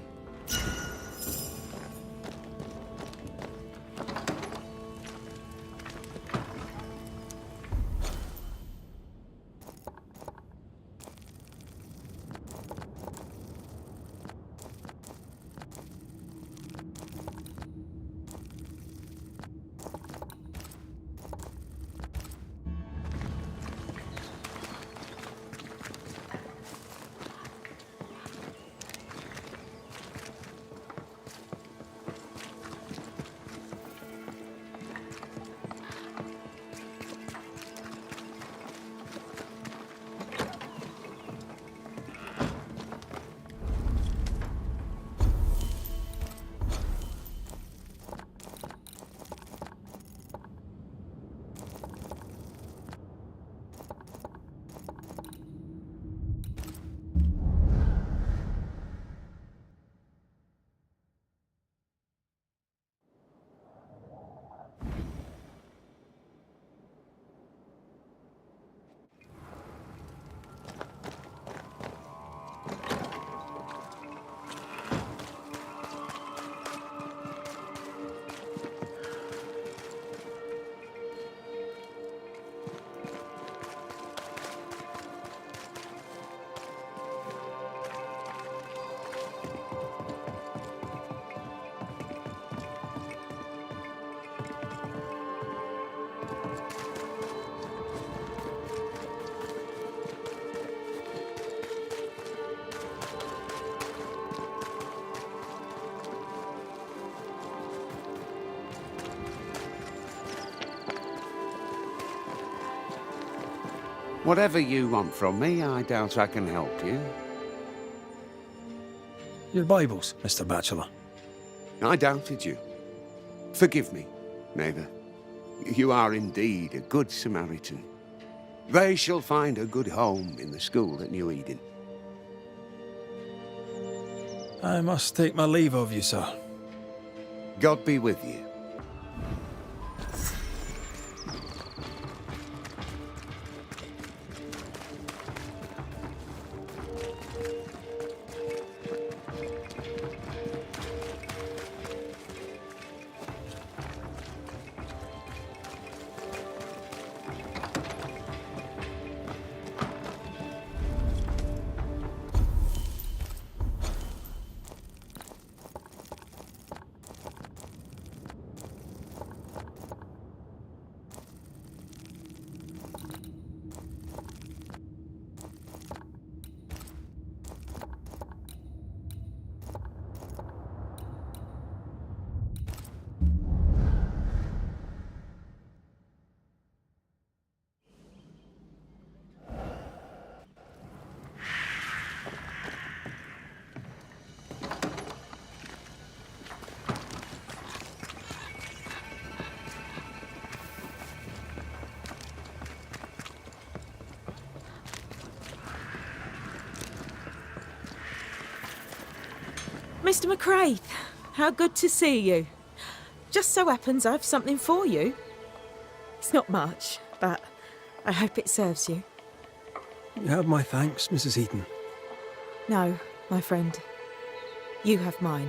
Whatever you want from me, I doubt I can help you. Your Bibles, Mr. Bachelor. I doubted you. Forgive me, neighbour. You are indeed a good Samaritan. They shall find a good home in the school at New Eden. I must take my leave of you, sir. God be with you. Mr. McCraith, how good to see you. Just so happens I've something for you. It's not much, but I hope it serves you. You have my thanks, Mrs. Heaton. No, my friend. You have mine.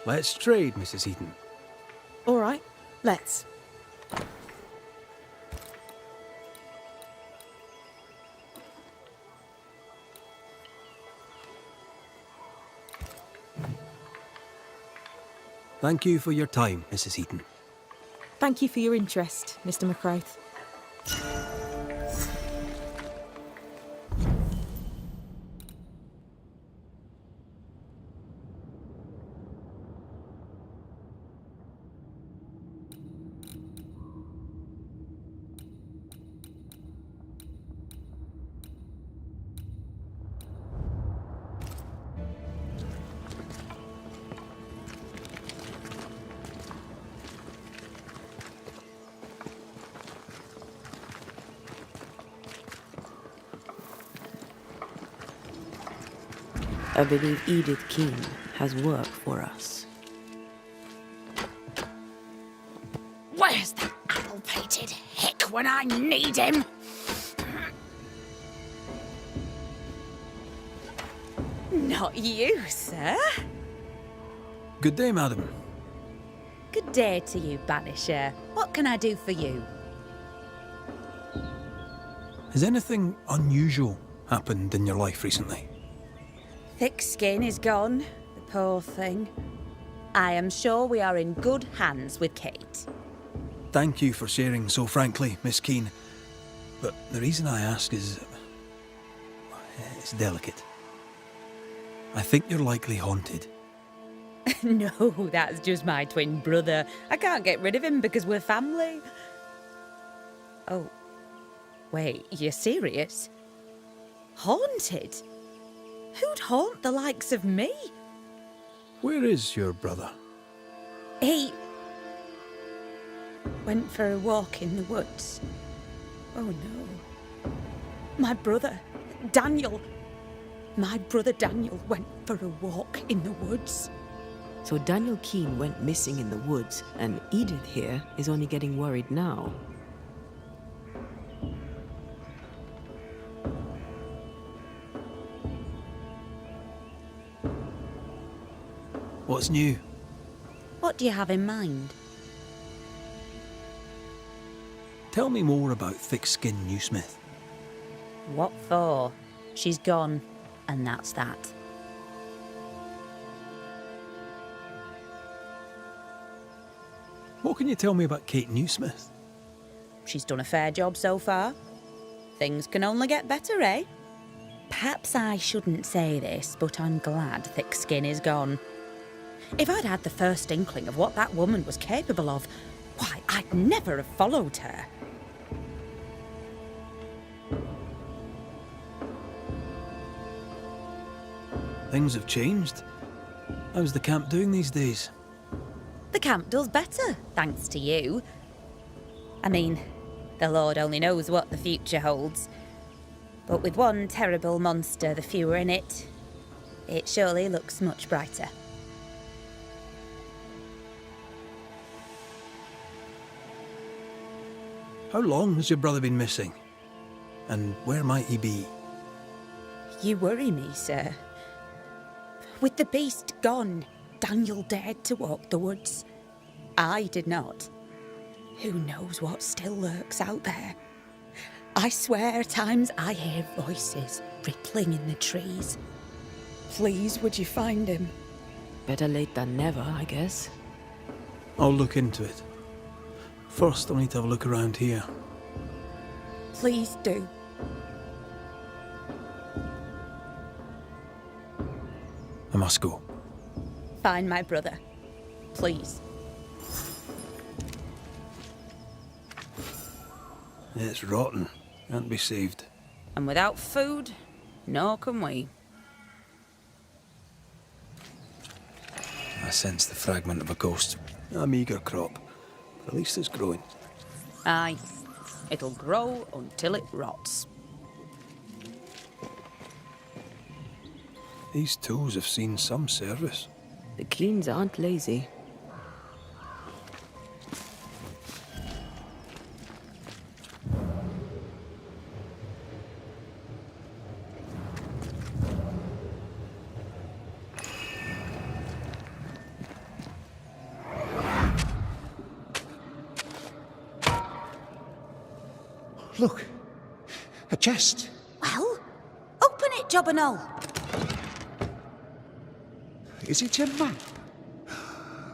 Let's trade, Mrs. Heaton. All right, let's. Thank you for your time, Mrs. Heaton. Thank you for your interest, Mr. McCraith. I believe Edith King has work for us. Where's that apple-pated hick when I need him? Not you, sir. Good day, madam. Good day to you, Banisher. What can I do for you? Has anything unusual happened in your life recently? Thick skin is gone, the poor thing. I am sure we are in good hands with Kate. Thank you for sharing so frankly, Miss Keane. But the reason I ask is... it's delicate. I think you're likely haunted. No, that's just my twin brother. I can't get rid of him because we're family. Oh, wait, you're serious? Haunted? Who'd haunt the likes of me? Where is your brother? He went for a walk in the woods. Oh no. My brother, Daniel. My brother Daniel went for a walk in the woods. So Daniel Keane went missing in the woods, and Edith here is only getting worried now. What's new? What do you have in mind? Tell me more about thick-skinned Newsmith. What for? She's gone, and that's that. What can you tell me about Kate Newsmith? She's done a fair job so far. Things can only get better, eh? Perhaps I shouldn't say this, but I'm glad Thick Skin is gone. If I'd had the first inkling of what that woman was capable of, why, I'd never have followed her. Things have changed. How's the camp doing these days? The camp does better, thanks to you. I mean, the Lord only knows what the future holds. But with one terrible monster the fewer in it, it surely looks much brighter. How long has your brother been missing? And where might he be? You worry me, sir. With the beast gone, Daniel dared to walk the woods. I did not. Who knows what still lurks out there? I swear at times I hear voices rippling in the trees. Please, would you find him? Better late than never, I guess. I'll look into it. First, I'll need to have a look around here. Please do. I must go. Find my brother. Please. It's rotten. Can't be saved. And without food, nor can we. I sense the fragment of a ghost. A meagre crop. But at least it's growing. Aye. It'll grow until it rots. These tools have seen some service. The Keens aren't lazy. Look, a chest. Well, open it, Job and all. Is it a map?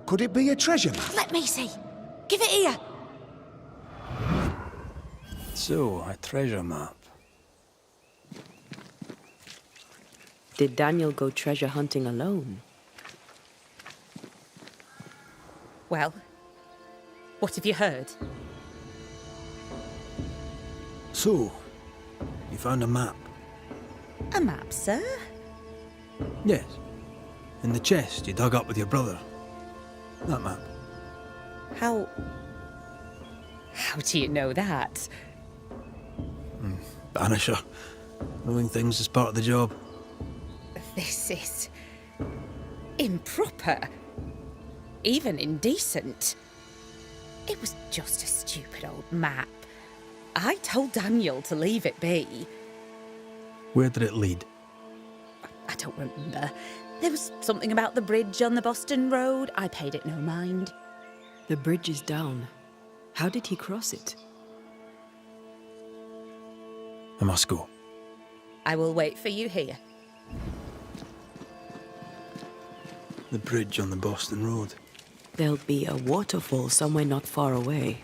Could it be a treasure map? Let me see. Give it here. So, a treasure map. Did Daniel go treasure hunting alone? Well, what have you heard? So, you found a map? A map, sir? Yes. In the chest you dug up with your brother. That map. How do you know that? Banisher. Knowing things is part of the job. This is improper. Even indecent. It was just a stupid old map. I told Daniel to leave it be. Where did it lead? I don't remember. There was something about the bridge on the Boston Road. I paid it no mind. The bridge is down. How did he cross it? I must go. I will wait for you here. The bridge on the Boston Road. There'll be a waterfall somewhere not far away.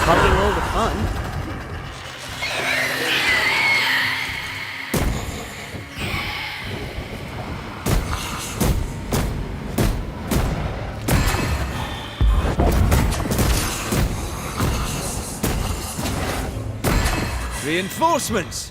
Having all the fun. Reinforcements!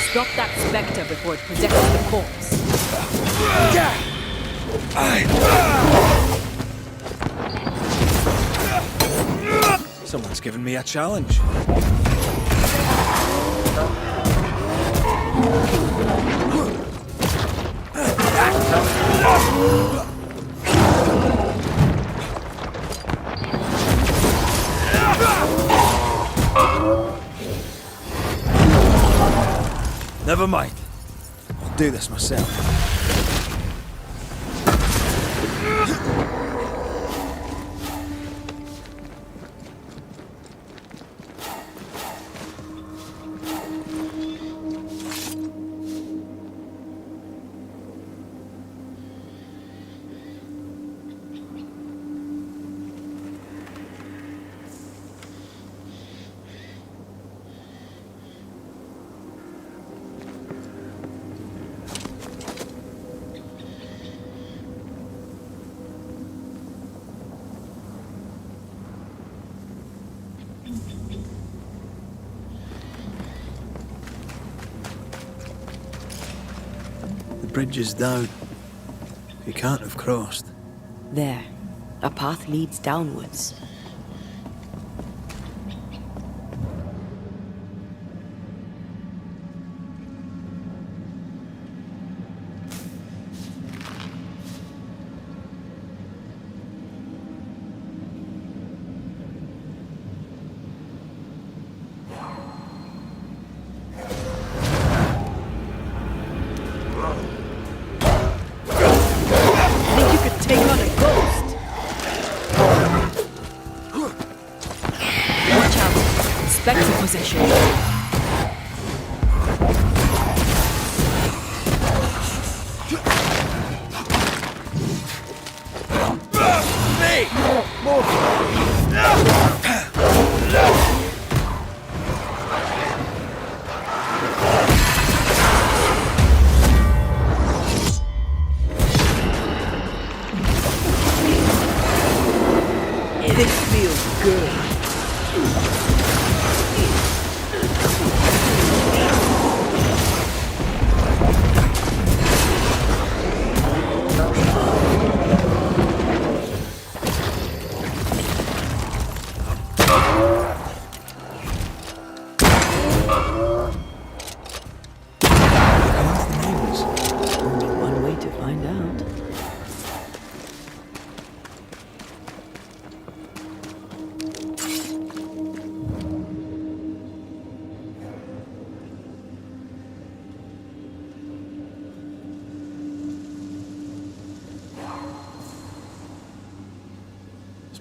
Stop that spectre before it possesses the corpse. Someone's given me a challenge. Never mind. I'll do this myself. The bridge is down. You can't have crossed. There. A path leads downwards. Spectre possession. This feels good.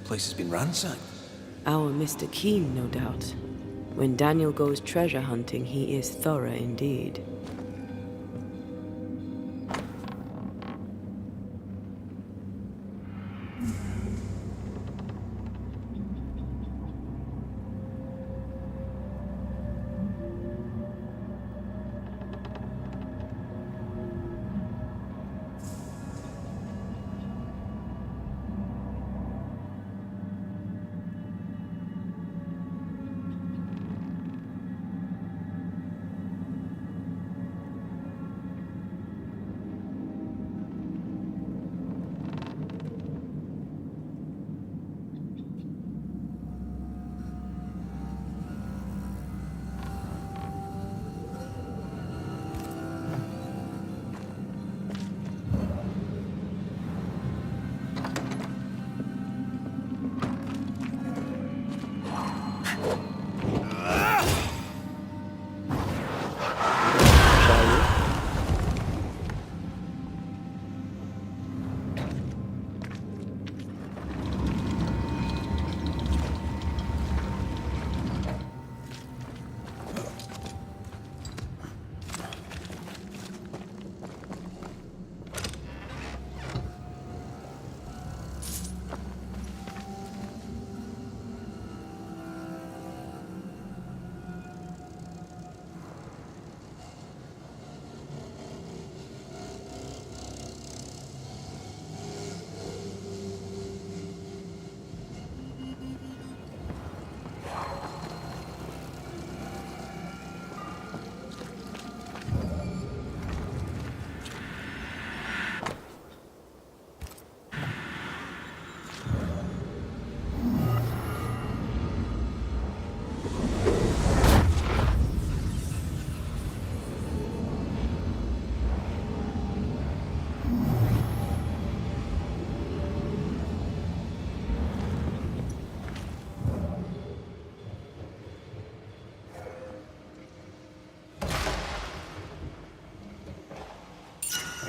Place has been ransacked. Our Mr. Keen, no doubt. When Daniel goes treasure hunting, he is thorough indeed.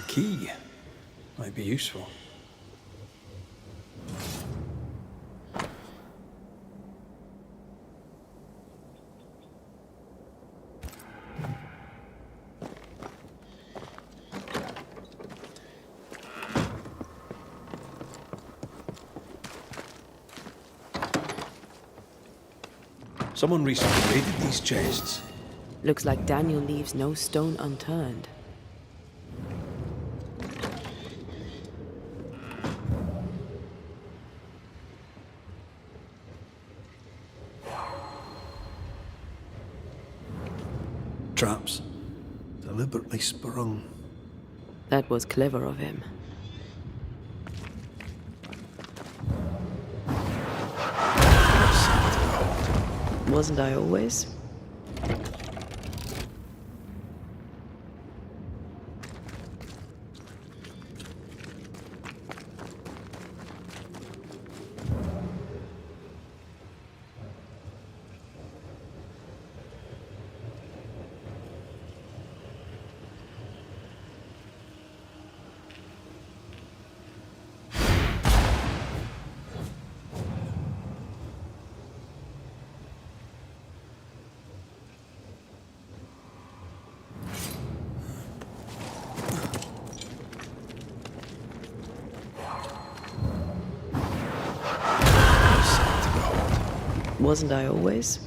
Key might be useful. Someone recently raided these chests. Looks like Daniel leaves no stone unturned. Traps, deliberately sprung. That was clever of him. Wasn't I always? Wasn't I always?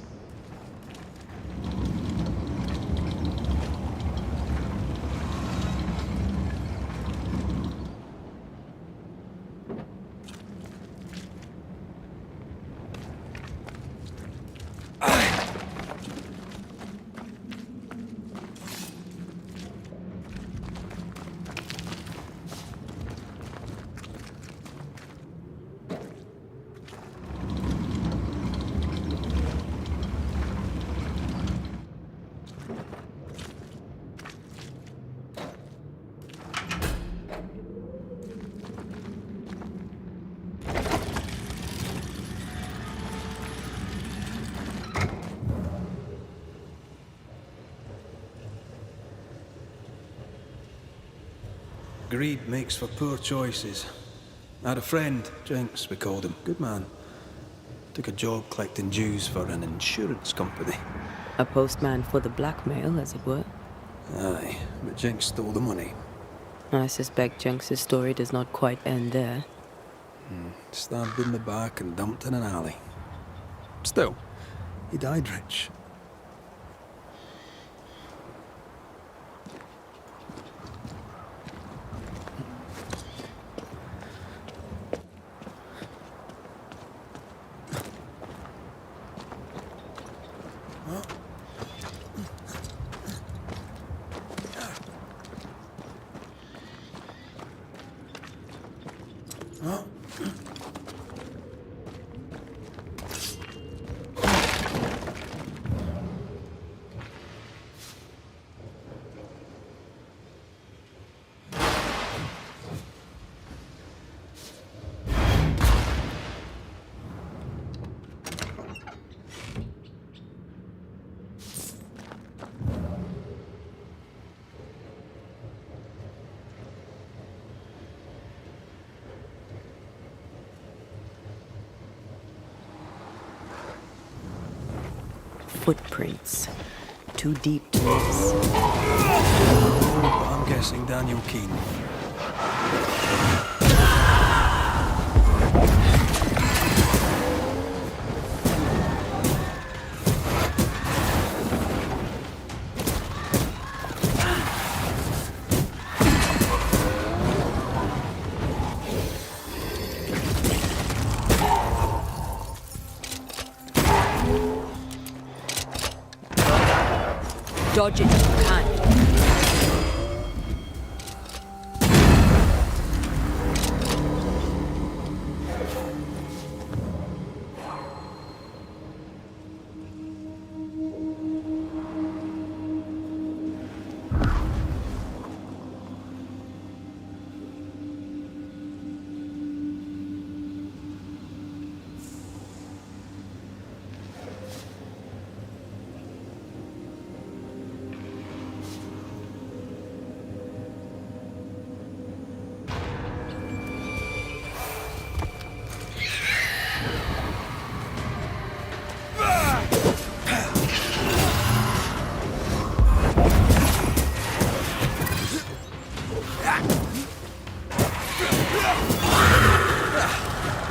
Greed makes for poor choices. I had a friend, Jenks we called him, good man. Took a job collecting dues for an insurance company. A postman for the blackmail, as it were. Aye, but Jenks stole the money. I suspect Jenks' story does not quite end there. Stabbed in the back and dumped in an alley. Still, he died rich. Footprints. Too deep to miss. I'm guessing Daniel Keane. Dodge it if you can.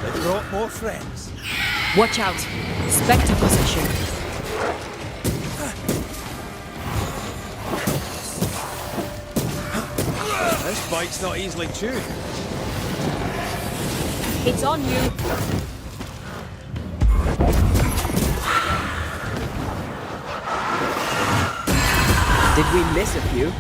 They brought more friends. Watch out. Spectre possession. This bite's not easily chewed. It's on you. Did we miss a few?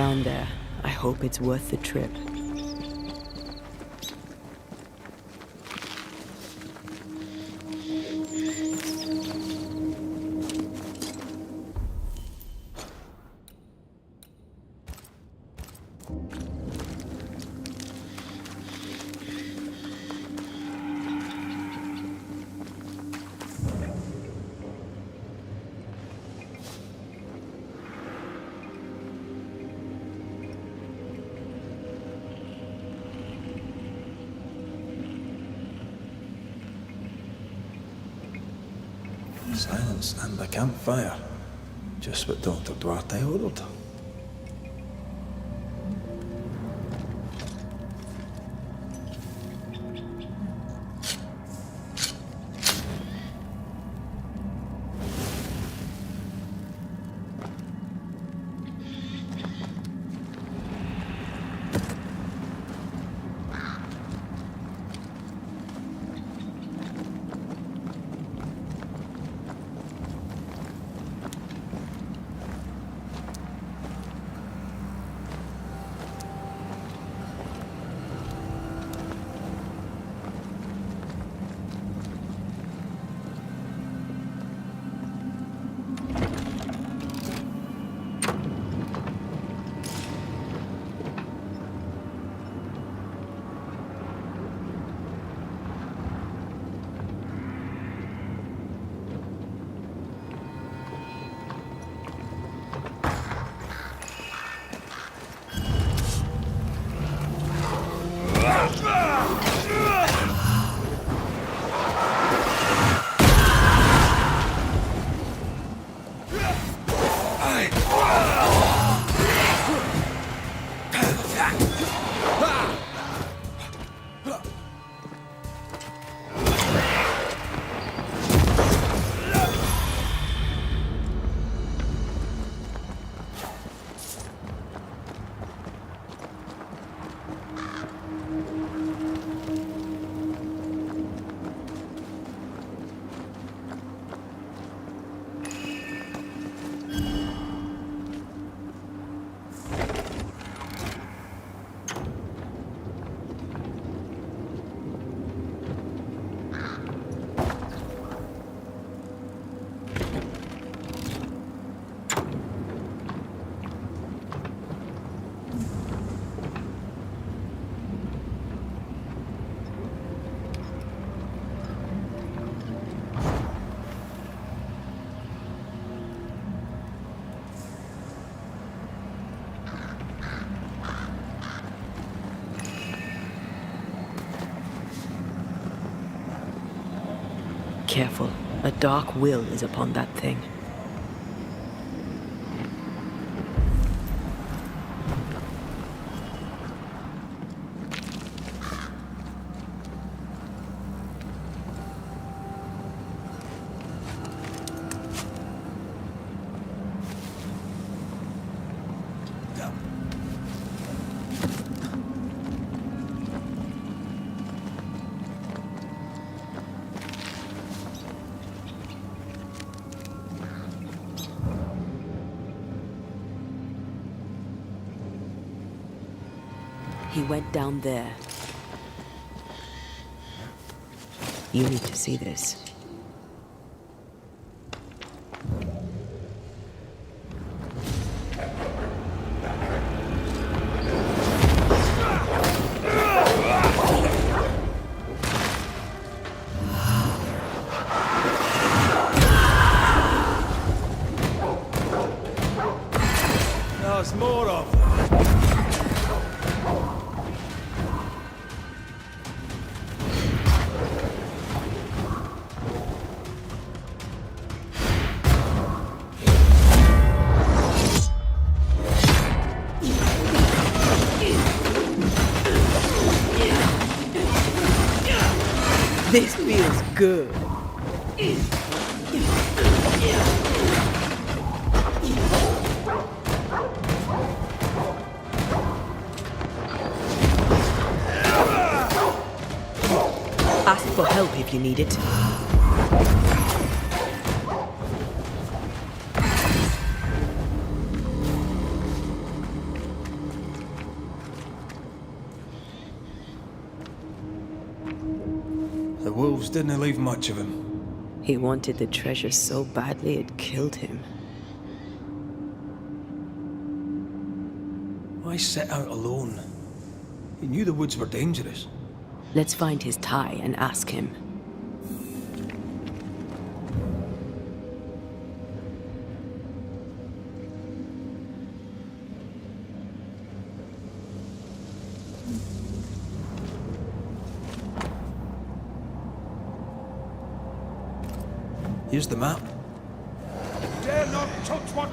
down there. I hope it's worth the trip. Silence and the campfire. Just what Dr. Duarte ordered. Careful. A dark will is upon that thing. He went down there. You need to see this. There's more of them. This feels good. Ask for help if you need it. The wolves didn't leave much of him. He wanted the treasure so badly it killed him. Why set out alone? He knew the woods were dangerous. Let's find his tie and ask him. Here's the map. Dare not touch what...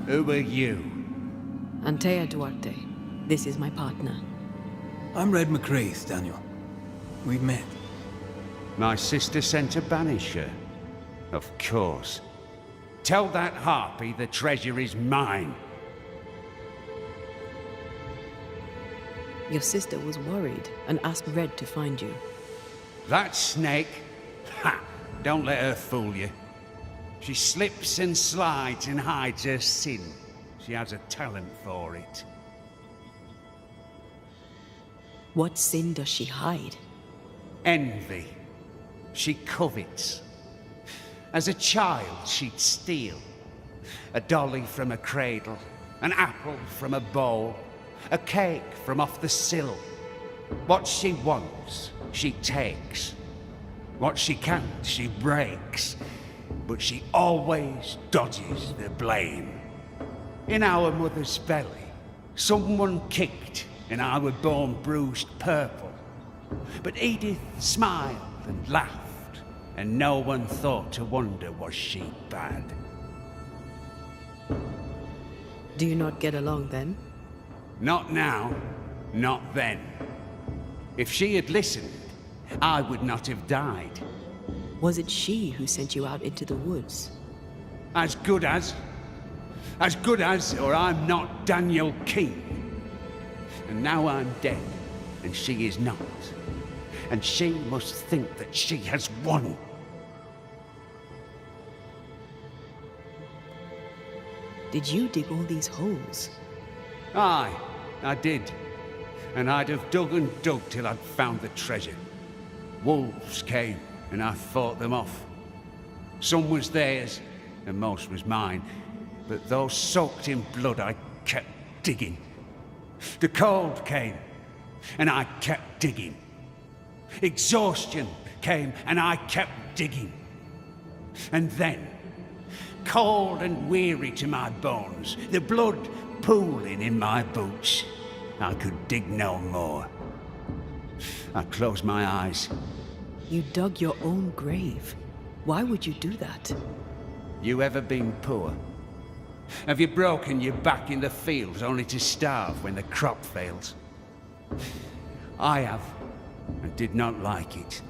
Who are you? Antea Duarte. This is my partner. I'm Red McCraith, Daniel. We've met. My sister sent a banisher. Of course. Tell that harpy the treasure is mine. Your sister was worried and asked Red to find you. That snake? Ha! Don't let her fool you. She slips and slides and hides her sin. She has a talent for it. What sin does she hide? Envy. She covets. As a child, she'd steal. A dolly from a cradle, an apple from a bowl, a cake from off the sill. What she wants, she takes. What she can't, she breaks. But she always dodges the blame. In our mother's belly, someone kicked and I were born bruised purple. But Edith smiled and laughed, and no one thought to wonder was she bad. Do you not get along then? Not now, not then. If she had listened, I would not have died. Was it she who sent you out into the woods? As good as, or I'm not Daniel King. And now I'm dead, and she is not. And she must think that she has won. Did you dig all these holes? Aye, I did. And I'd have dug and dug till I'd found the treasure. Wolves came, and I fought them off. Some was theirs, and most was mine. But those soaked in blood, I kept digging. The cold came, and I kept digging. Exhaustion came, and I kept digging. And then, cold and weary to my bones, the blood pooling in my boots, I could dig no more. I closed my eyes. You dug your own grave. Why would you do that? You ever been poor? Have you broken your back in the fields only to starve when the crop fails? I have, and did not like it.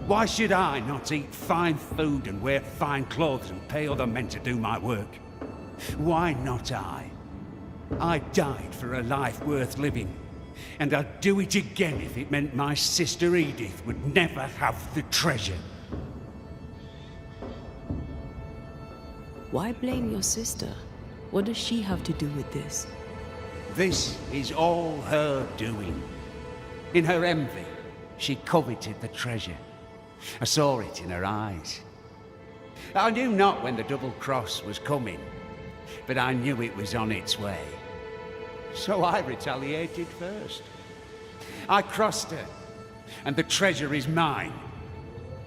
Why should I not eat fine food and wear fine clothes and pay other men to do my work? Why not I? I died for a life worth living, and I'd do it again if it meant my sister Edith would never have the treasure. Why blame your sister? What does she have to do with this? This is all her doing. In her envy, she coveted the treasure. I saw it in her eyes. I knew not when the double cross was coming, but I knew it was on its way. So I retaliated first. I crossed her, and the treasure is mine.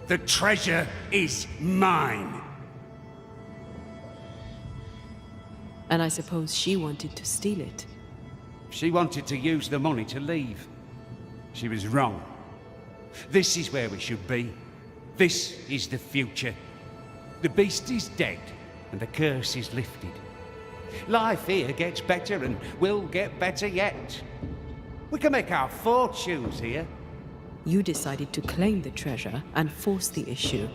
The treasure is mine. And I suppose she wanted to steal it. She wanted to use the money to leave. She was wrong. This is where we should be. This is the future. The beast is dead, and the curse is lifted. Life here gets better and will get better yet. We can make our fortunes here. You decided to claim the treasure and force the issue.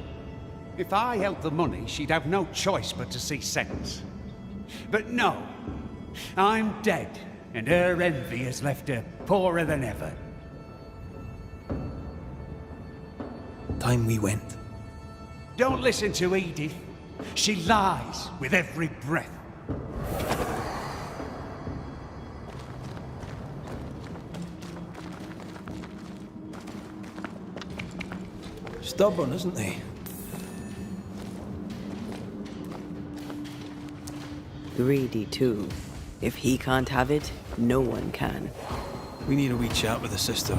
If I held the money, she'd have no choice but to see sense. But no, I'm dead, and her envy has left her poorer than ever. Time we went. Don't listen to Edith. She lies with every breath. Stubborn, isn't he? Greedy too. If he can't have it, no one can. We need a wee chat with the sister.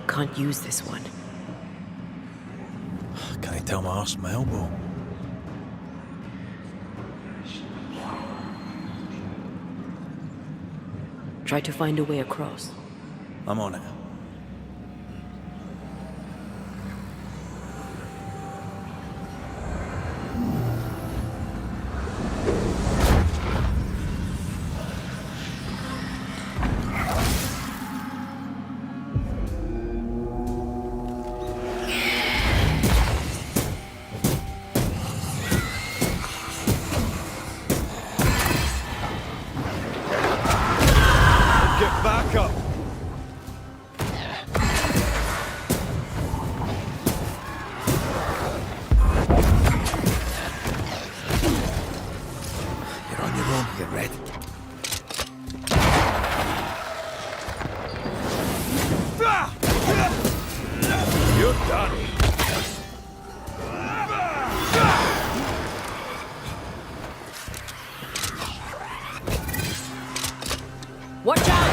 Can't use this one. Can I tell my arse from my elbow? Try to find a way across. I'm on it. Back up! You're on your own here, Red. You're done. Watch out!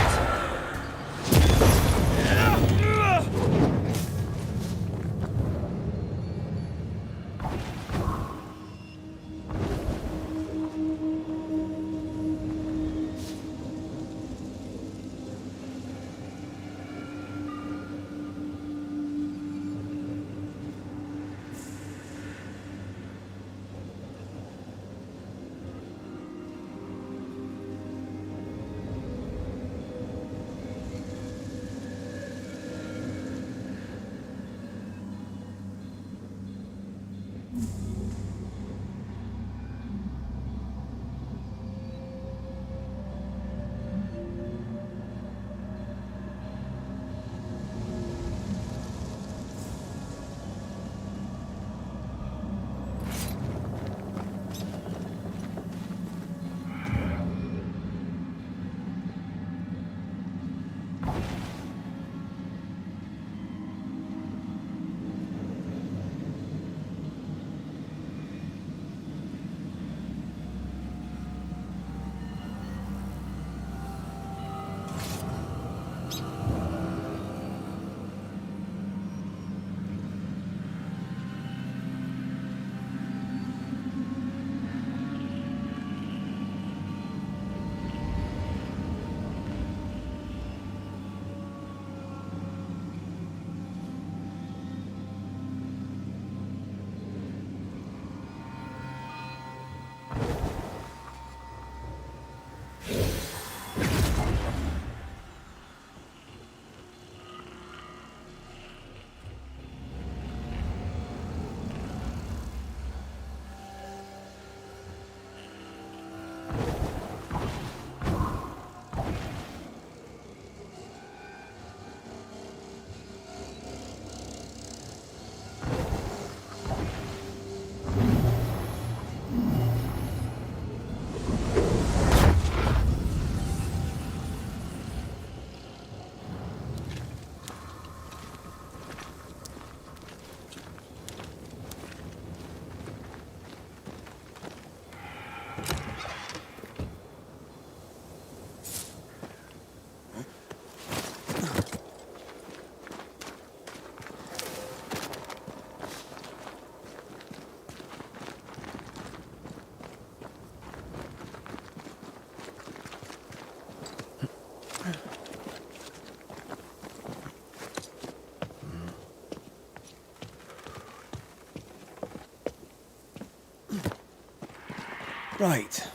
Right.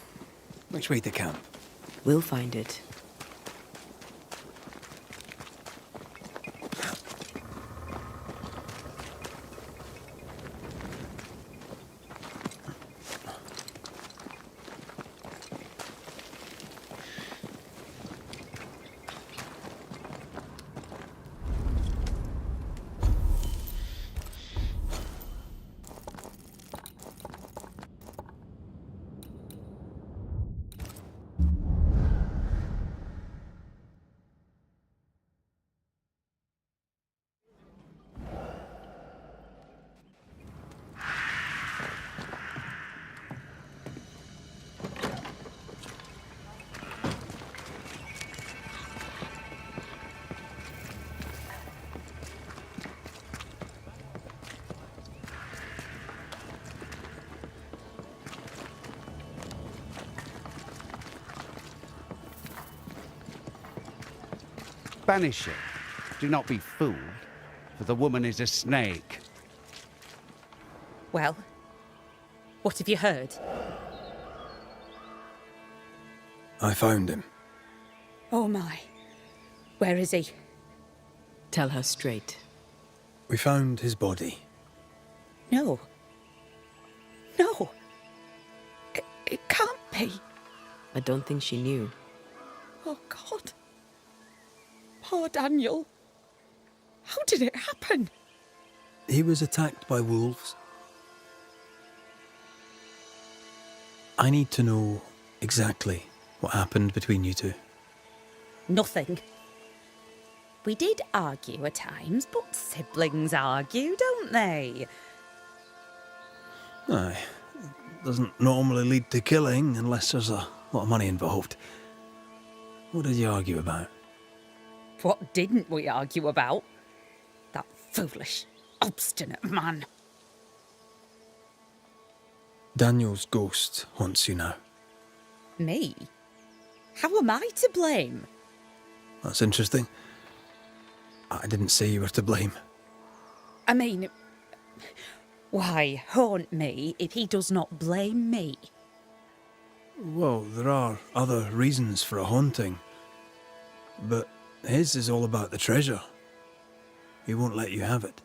Which way to camp? We'll find it. Banisher, do not be fooled, for the woman is a snake. Well, what have you heard? I found him. Oh my. Where is he? Tell her straight. We found his body. No. No. It can't be. I don't think she knew. Oh, God. Poor Daniel. How did it happen? He was attacked by wolves. I need to know exactly what happened between you two. Nothing. We did argue at times, but siblings argue, don't they? Aye. It doesn't normally lead to killing unless there's a lot of money involved. What did you argue about? What didn't we argue about? That foolish, obstinate man. Daniel's ghost haunts you now. Me? How am I to blame? That's interesting. I didn't say you were to blame. I mean, why haunt me if he does not blame me? Well, there are other reasons for a haunting. But his is all about the treasure. He won't let you have it.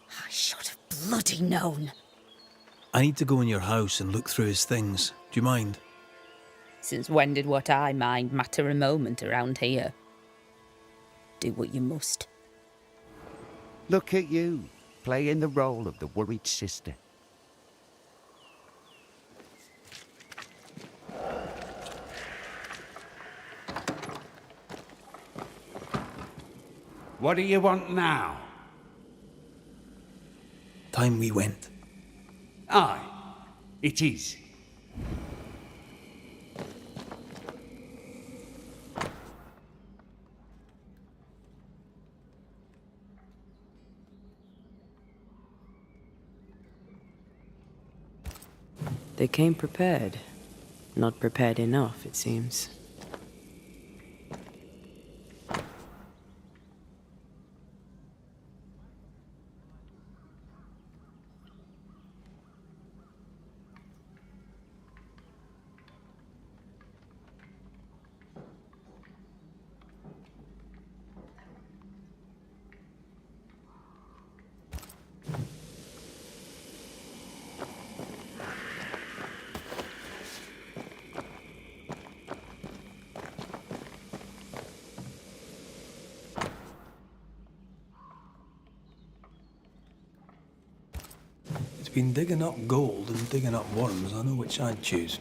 I should have bloody known. I need to go in your house and look through his things. Do you mind? Since when did what I mind matter a moment around here? Do what you must. Look at you, playing the role of the worried sister. What do you want now? Time we went. Aye, it is. They came prepared. Not prepared enough, it seems. Been digging up gold and digging up worms. I know which I'd choose.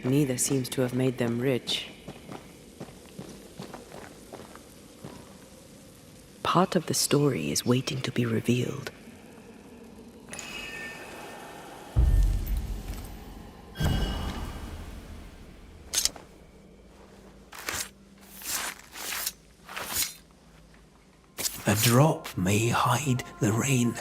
Neither seems to have made them rich. Part of the story is waiting to be revealed. A drop may hide the rain.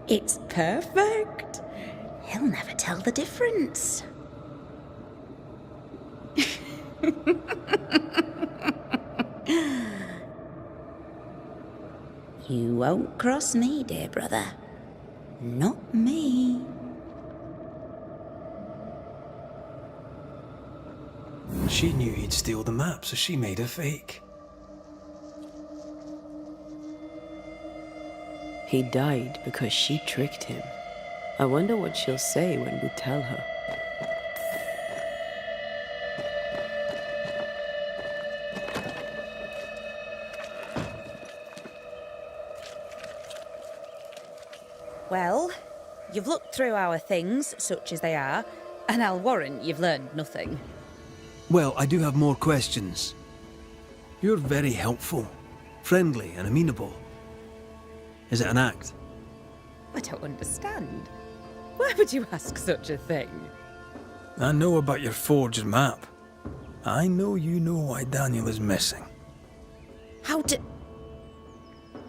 It's perfect. He'll never tell the difference. You won't cross me, dear brother. Not me. She knew he'd steal the map, so she made a fake. He died because she tricked him. I wonder what she'll say when we tell her. Well, you've looked through our things, such as they are, and I'll warrant you've learned nothing. Well, I do have more questions. You're very helpful, friendly and amenable. Is it an act? I don't understand. Why would you ask such a thing? I know about your forged map. I know you know why Daniel is missing. How do...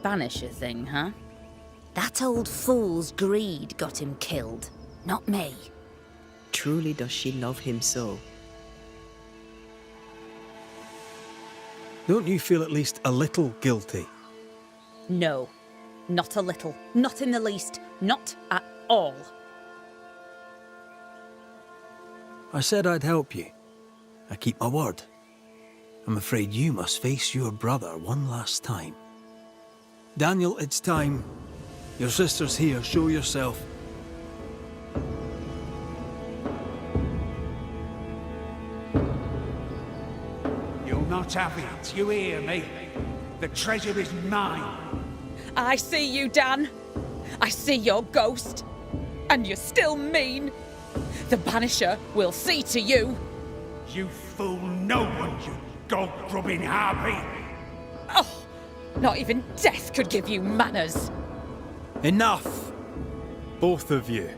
Banisher thing, huh? That old fool's greed got him killed, not me. Truly does she love him so? Don't you feel at least a little guilty? No, not a little, not in the least, not at all. I said I'd help you. I keep my word. I'm afraid you must face your brother one last time. Daniel, it's time. Your sister's here, show yourself. You'll not have it, you hear me? The treasure is mine. I see you, Dan. I see your ghost. And you're still mean. The Banisher will see to you. You fool no one, you dog-grubbing harpy. Oh, not even death could give you manners. Enough! Both of you.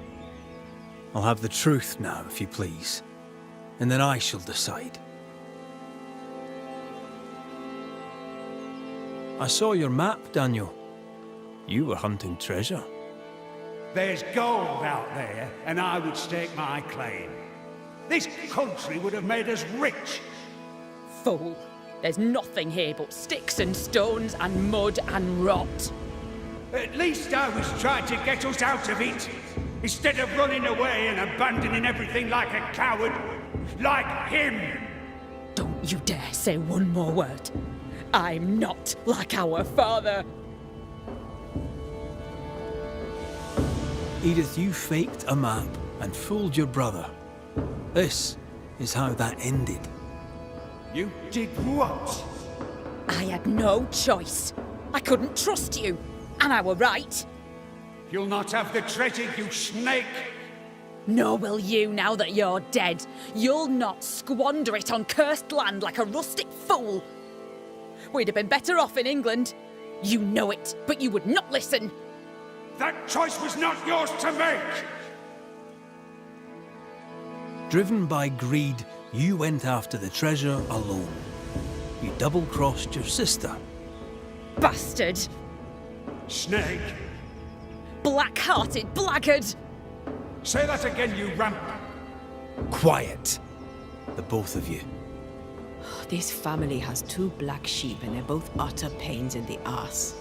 I'll have the truth now, if you please. And then I shall decide. I saw your map, Daniel. You were hunting treasure. There's gold out there, and I would stake my claim. This country would have made us rich. Fool. There's nothing here but sticks and stones and mud and rot. At least I was trying to get us out of it, instead of running away and abandoning everything like a coward, like him. Don't you dare say one more word. I'm not like our father. Edith, you faked a map and fooled your brother. This is how that ended. You did what? I had no choice. I couldn't trust you. And I were right. You'll not have the treasure, you snake! Nor will you now that you're dead. You'll not squander it on cursed land like a rustic fool. We'd have been better off in England. You know it, but you would not listen. That choice was not yours to make! Driven by greed, you went after the treasure alone. You double-crossed your sister. Bastard! Snake! Black-hearted blackguard! Say that again, you ramp! Quiet! The both of you. This family has two black sheep and they're both utter pains in the ass.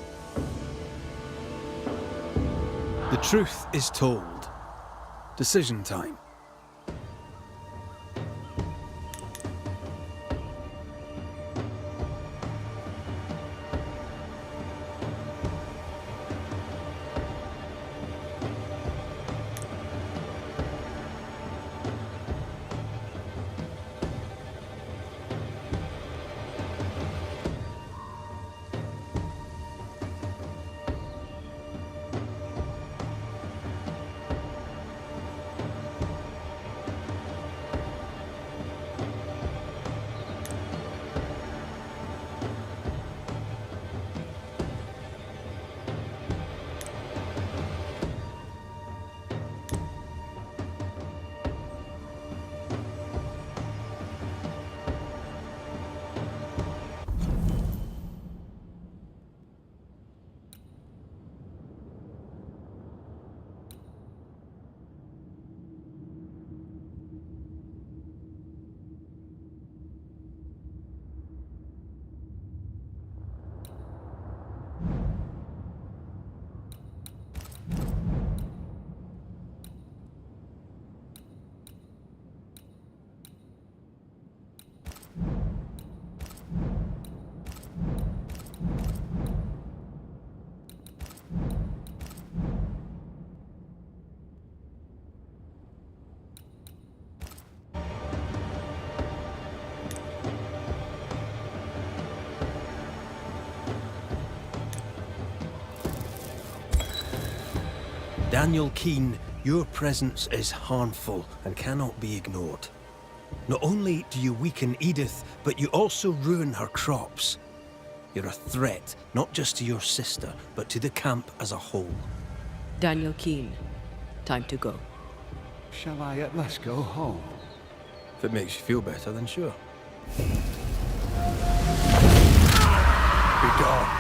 The truth is told. Decision time. Daniel Keen, your presence is harmful and cannot be ignored. Not only do you weaken Edith, but you also ruin her crops. You're a threat, not just to your sister, but to the camp as a whole. Daniel Keen, time to go. Shall I at last go home? If it makes you feel better, then sure. Be gone.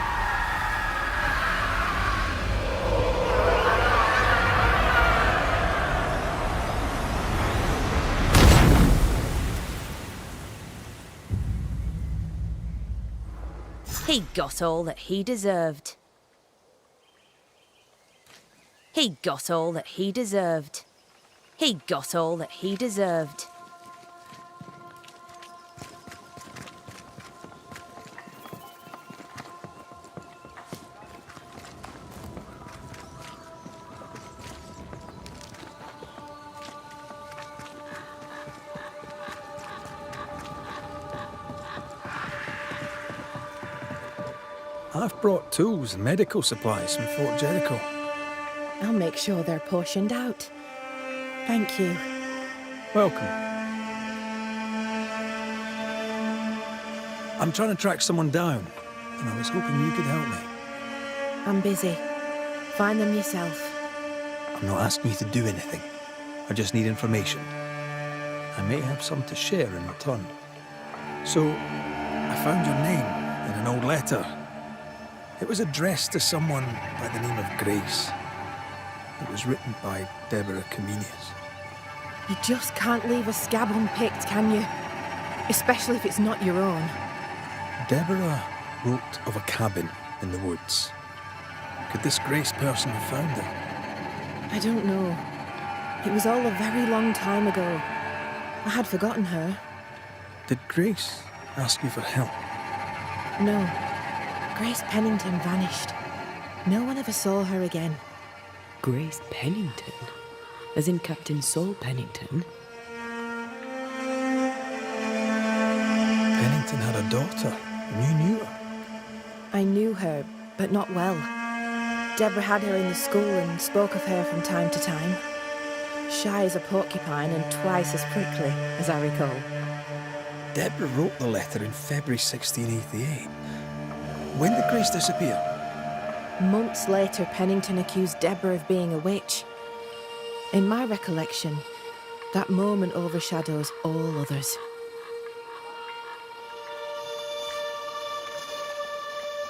He got all that he deserved. He got all that he deserved. He got all that he deserved. I've brought tools and medical supplies from Fort Jericho. I'll make sure they're portioned out. Thank you. Welcome. I'm trying to track someone down, and I was hoping you could help me. I'm busy. Find them yourself. I'm not asking you to do anything. I just need information. I may have some to share in return. So, I found your name in an old letter. It was addressed to someone by the name of Grace. It was written by Deborah Comenius. You just can't leave a scab unpicked, can you? Especially if it's not your own. Deborah wrote of a cabin in the woods. Could this Grace person have found it? I don't know. It was all a very long time ago. I had forgotten her. Did Grace ask you for help? No. Grace Pennington vanished. No one ever saw her again. Grace Pennington? As in Captain Saul Pennington? Pennington had a daughter, and you knew her. I knew her, but not well. Deborah had her in the school and spoke of her from time to time. Shy as a porcupine and twice as prickly, as I recall. Deborah wrote the letter in February 1688. When did Grace disappear? Months later, Pennington accused Deborah of being a witch. In my recollection, that moment overshadows all others.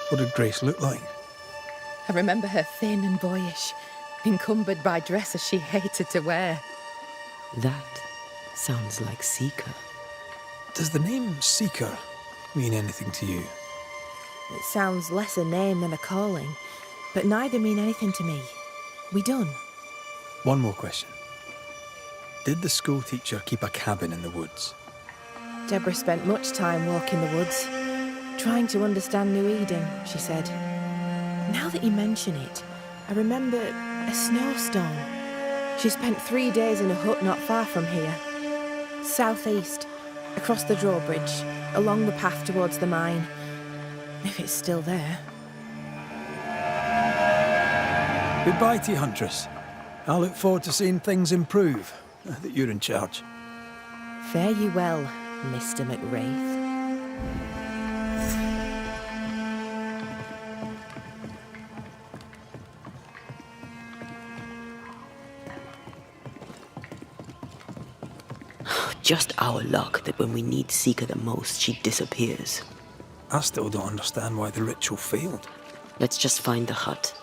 What did Grace look like? I remember her thin and boyish, encumbered by dresses she hated to wear. That sounds like Seeker. Does the name Seeker mean anything to you? It sounds less a name than a calling, but neither mean anything to me. We done. One more question. Did the school teacher keep a cabin in the woods? Deborah spent much time walking the woods, trying to understand New Eden, she said. Now that you mention it, I remember a snowstorm. She spent 3 days in a hut not far from here. Southeast, across the drawbridge, along the path towards the mine. If it's still there. Goodbye to you, Huntress. I look forward to seeing things improve, now that you're in charge. Fare you well, Mr. McWraith. Just our luck that when we need Seeker the most, she disappears. I still don't understand why the ritual failed. Let's just find the hut.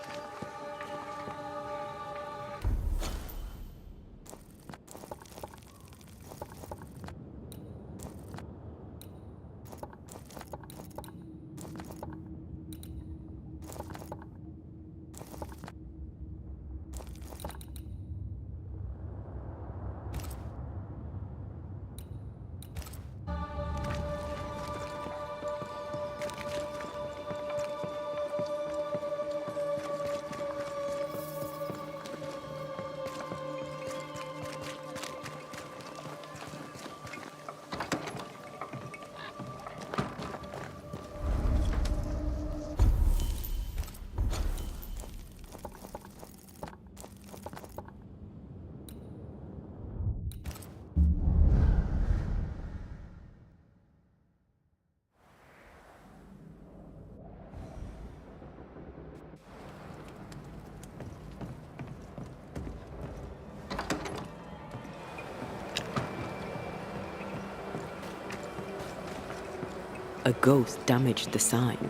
A ghost damaged the sign.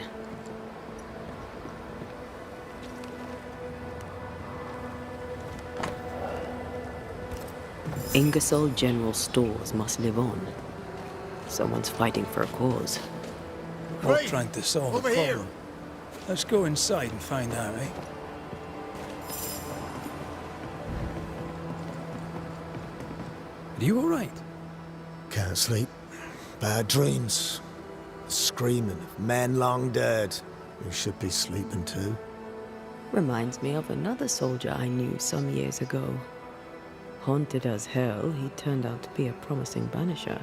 Ingersoll General Stores must live on. Someone's fighting for a cause. Or trying to solve a over problem. here. Let's go inside and find out, eh? Are you alright? Can't sleep. Bad dreams. Screaming of men long dead who should be sleeping too. Reminds me of another soldier I knew some years ago. Haunted as hell, he turned out to be a promising banisher.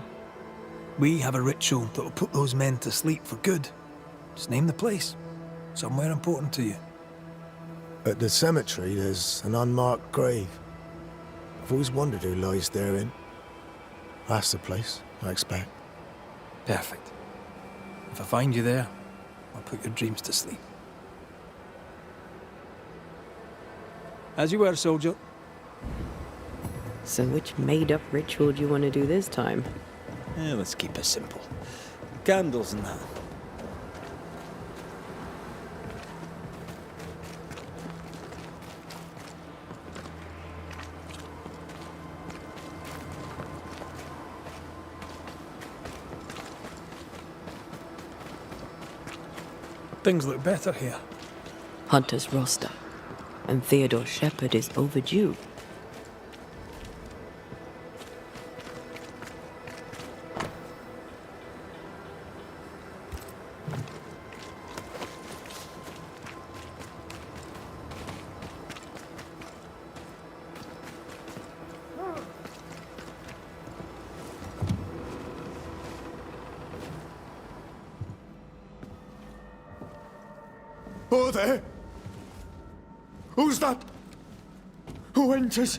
We have a ritual that will put those men to sleep for good. Just name the place. Somewhere important to you. At the cemetery, there's an unmarked grave. I've always wondered who lies therein. That's the place, I expect. Perfect. If I find you there, I'll put your dreams to sleep. As you were, soldier. So which made-up ritual do you want to do this time? Let's keep it simple. Candles and that. Things look better here. Hunter's roster. And Theodore Shepard is overdue. Oh, there! Who's that? Who enters?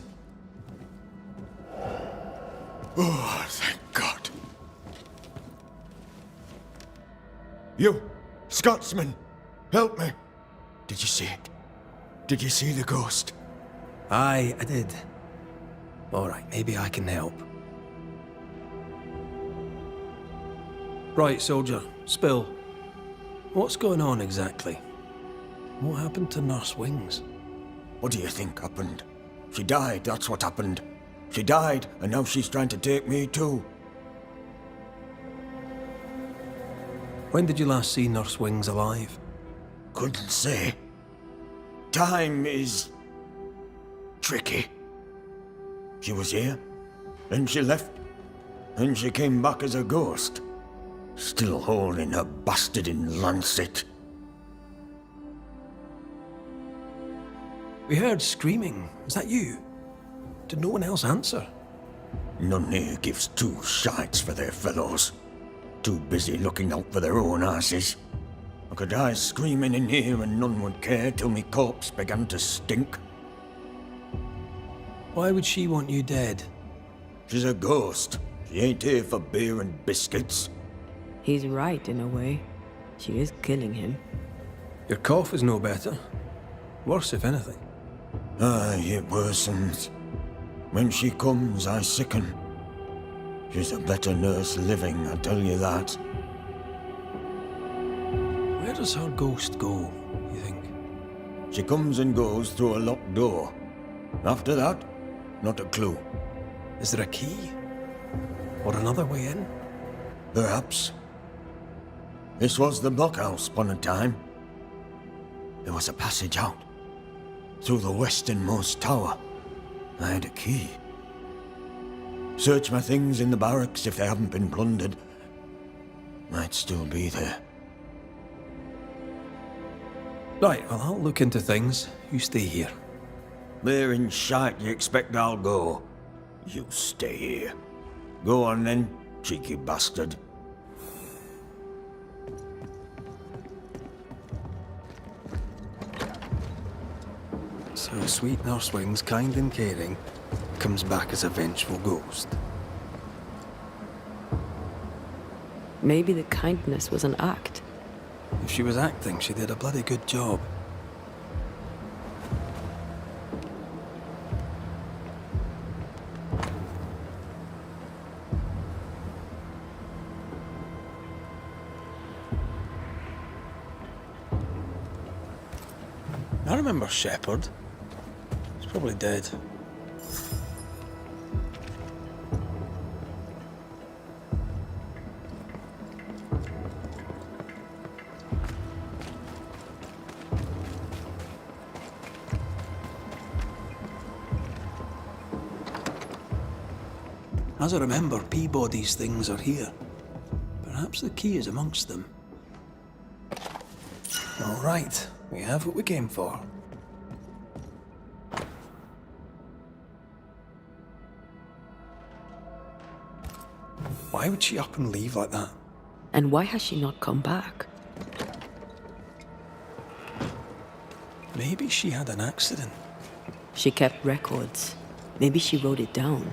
Oh, thank God. You, Scotsman, help me. Did you see it? Did you see the ghost? Aye, I did. Alright, maybe I can help. Right, soldier, spill. What's going on exactly? What happened to Nurse Wings? What do you think happened? She died, that's what happened. She died, and now she's trying to take me too. When did you last see Nurse Wings alive? Couldn't say. Time is tricky. She was here, then she left, then she came back as a ghost. Still holding her bastard in lancet. We heard screaming. Is that you? Did no one else answer? None here gives two shites for their fellows. Too busy looking out for their own asses. I could die screaming in here and none would care till me corpse began to stink. Why would she want you dead? She's a ghost. She ain't here for beer and biscuits. He's right, in a way. She is killing him. Your cough is no better. Worse, if anything. Aye, it worsens. When she comes, I sicken. She's a better nurse living, I tell you that. Where does her ghost go, you think? She comes and goes through a locked door. After that, not a clue. Is there a key? Or another way in? Perhaps. This was the blockhouse upon a time. There was a passage out. Through the westernmost tower. I had a key. Search my things in the barracks if they haven't been plundered. Might still be there. Right, well, I'll look into things. You stay here. Where in shite you expect I'll go? You stay here. Go on then, cheeky bastard. So sweet Nurse Wings, kind and caring, comes back as a vengeful ghost. Maybe the kindness was an act. If she was acting, she did a bloody good job. I remember Shepherd. He's probably dead. As I remember, Peabody's things are here. Perhaps the key is amongst them. All right, we have what we came for. Why would she up and leave like that? And why has she not come back? Maybe she had an accident. She kept records. Maybe she wrote it down.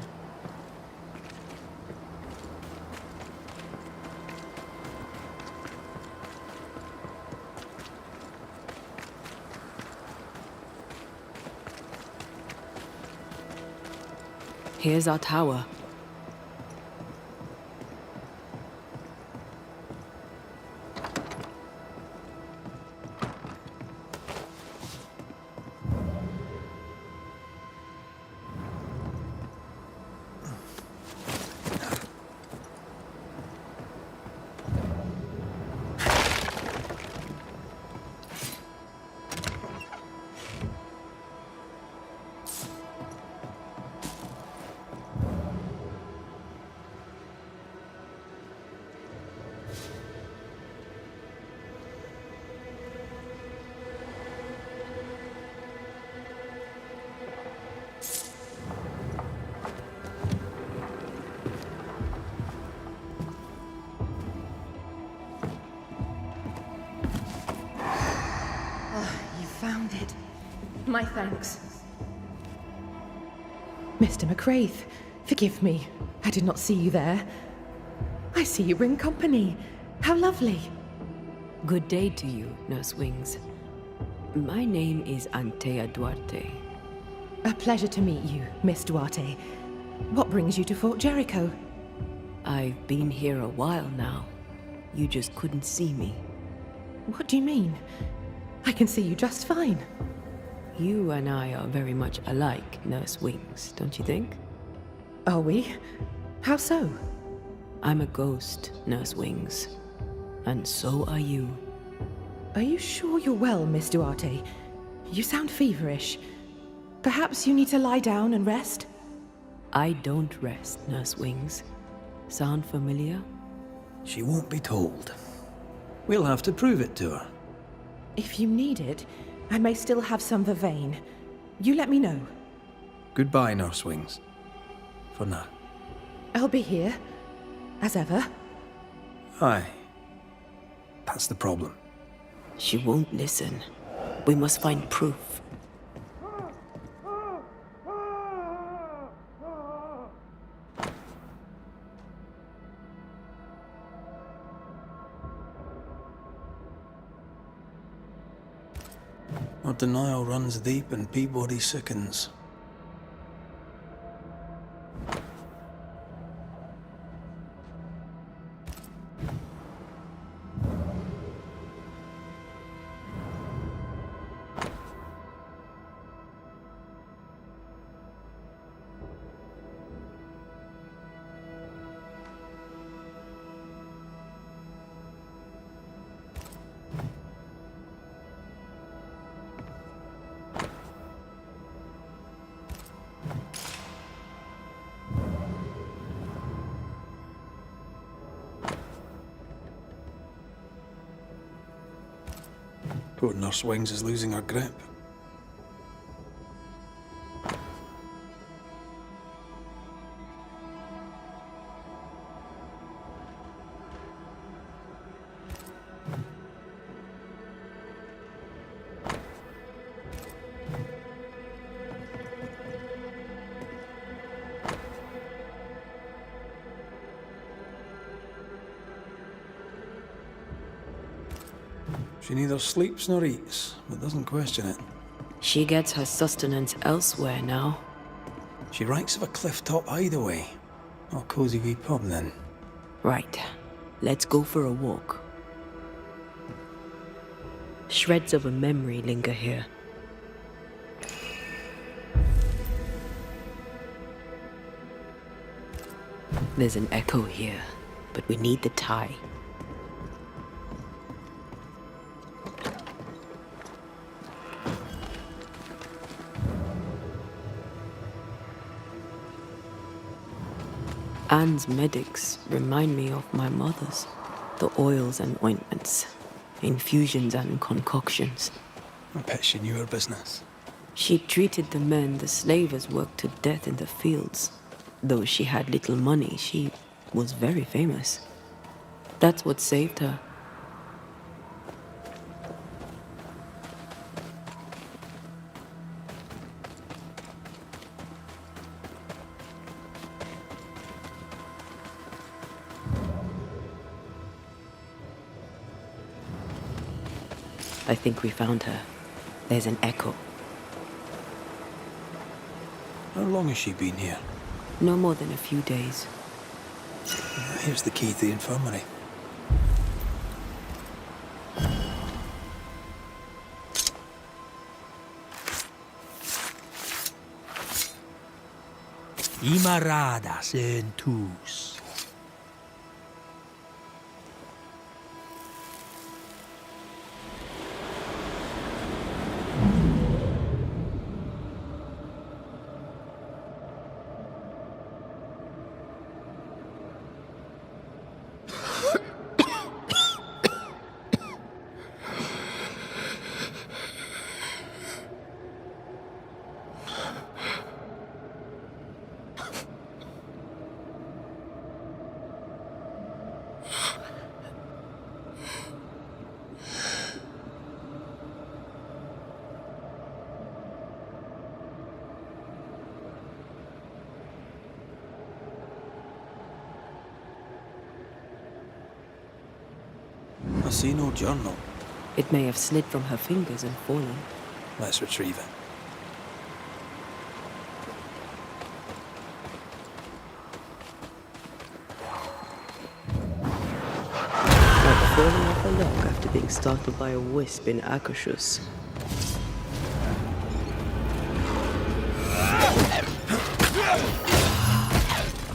Here's our tower. Found it. My thanks. Mr. McCraith, forgive me. I did not see you there. I see you bring company. How lovely. Good day to you, Nurse Wings. My name is Antea Duarte. A pleasure to meet you, Miss Duarte. What brings you to Fort Jericho? I've been here a while now. You just couldn't see me. What do you mean? I can see you just fine. You and I are very much alike, Nurse Wings, don't you think? Are we? How so? I'm a ghost, Nurse Wings. And so are you. Are you sure you're well, Miss Duarte? You sound feverish. Perhaps you need to lie down and rest? I don't rest, Nurse Wings. Sound familiar? She won't be told. We'll have to prove it to her. If you need it, I may still have some vervain. You let me know. Goodbye, Nurse Wings. For now. I'll be here, as ever. Aye. That's the problem. She won't listen. We must find proof. Our denial runs deep and Peabody sickens. Poor Nurse Wings is losing her grip. She neither sleeps nor eats, but doesn't question it. She gets her sustenance elsewhere now. She writes of a cliff-top hideaway. A cozy wee pub, then. Right. Let's go for a walk. Shreds of a memory linger here. There's an echo here, but we need the tie. Anne's medics remind me of my mother's. The oils and ointments, infusions and concoctions. I bet she knew her business. She treated the men the slavers worked to death in the fields. Though she had little money, she was very famous. That's what saved her. I think we found her. There's an echo. How long has she been here? No more than a few days. Here's the key to the infirmary. Imaradas en tus. I see no journal. It may have slid from her fingers and fallen. Let's retrieve it. Like falling off a log after being startled by a wisp in Akershus.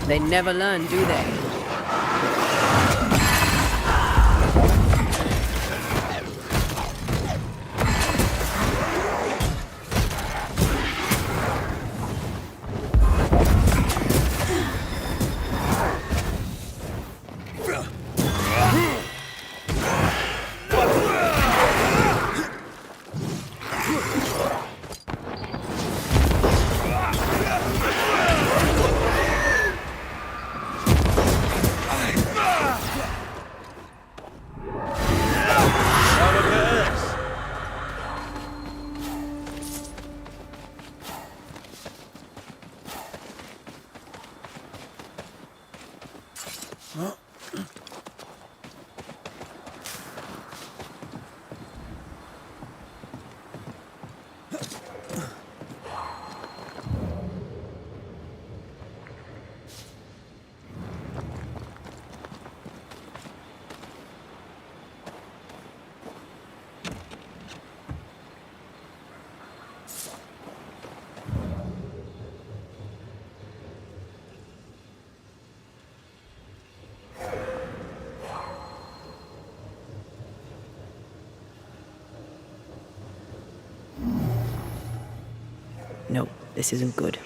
They never learn, do they? No, this isn't good.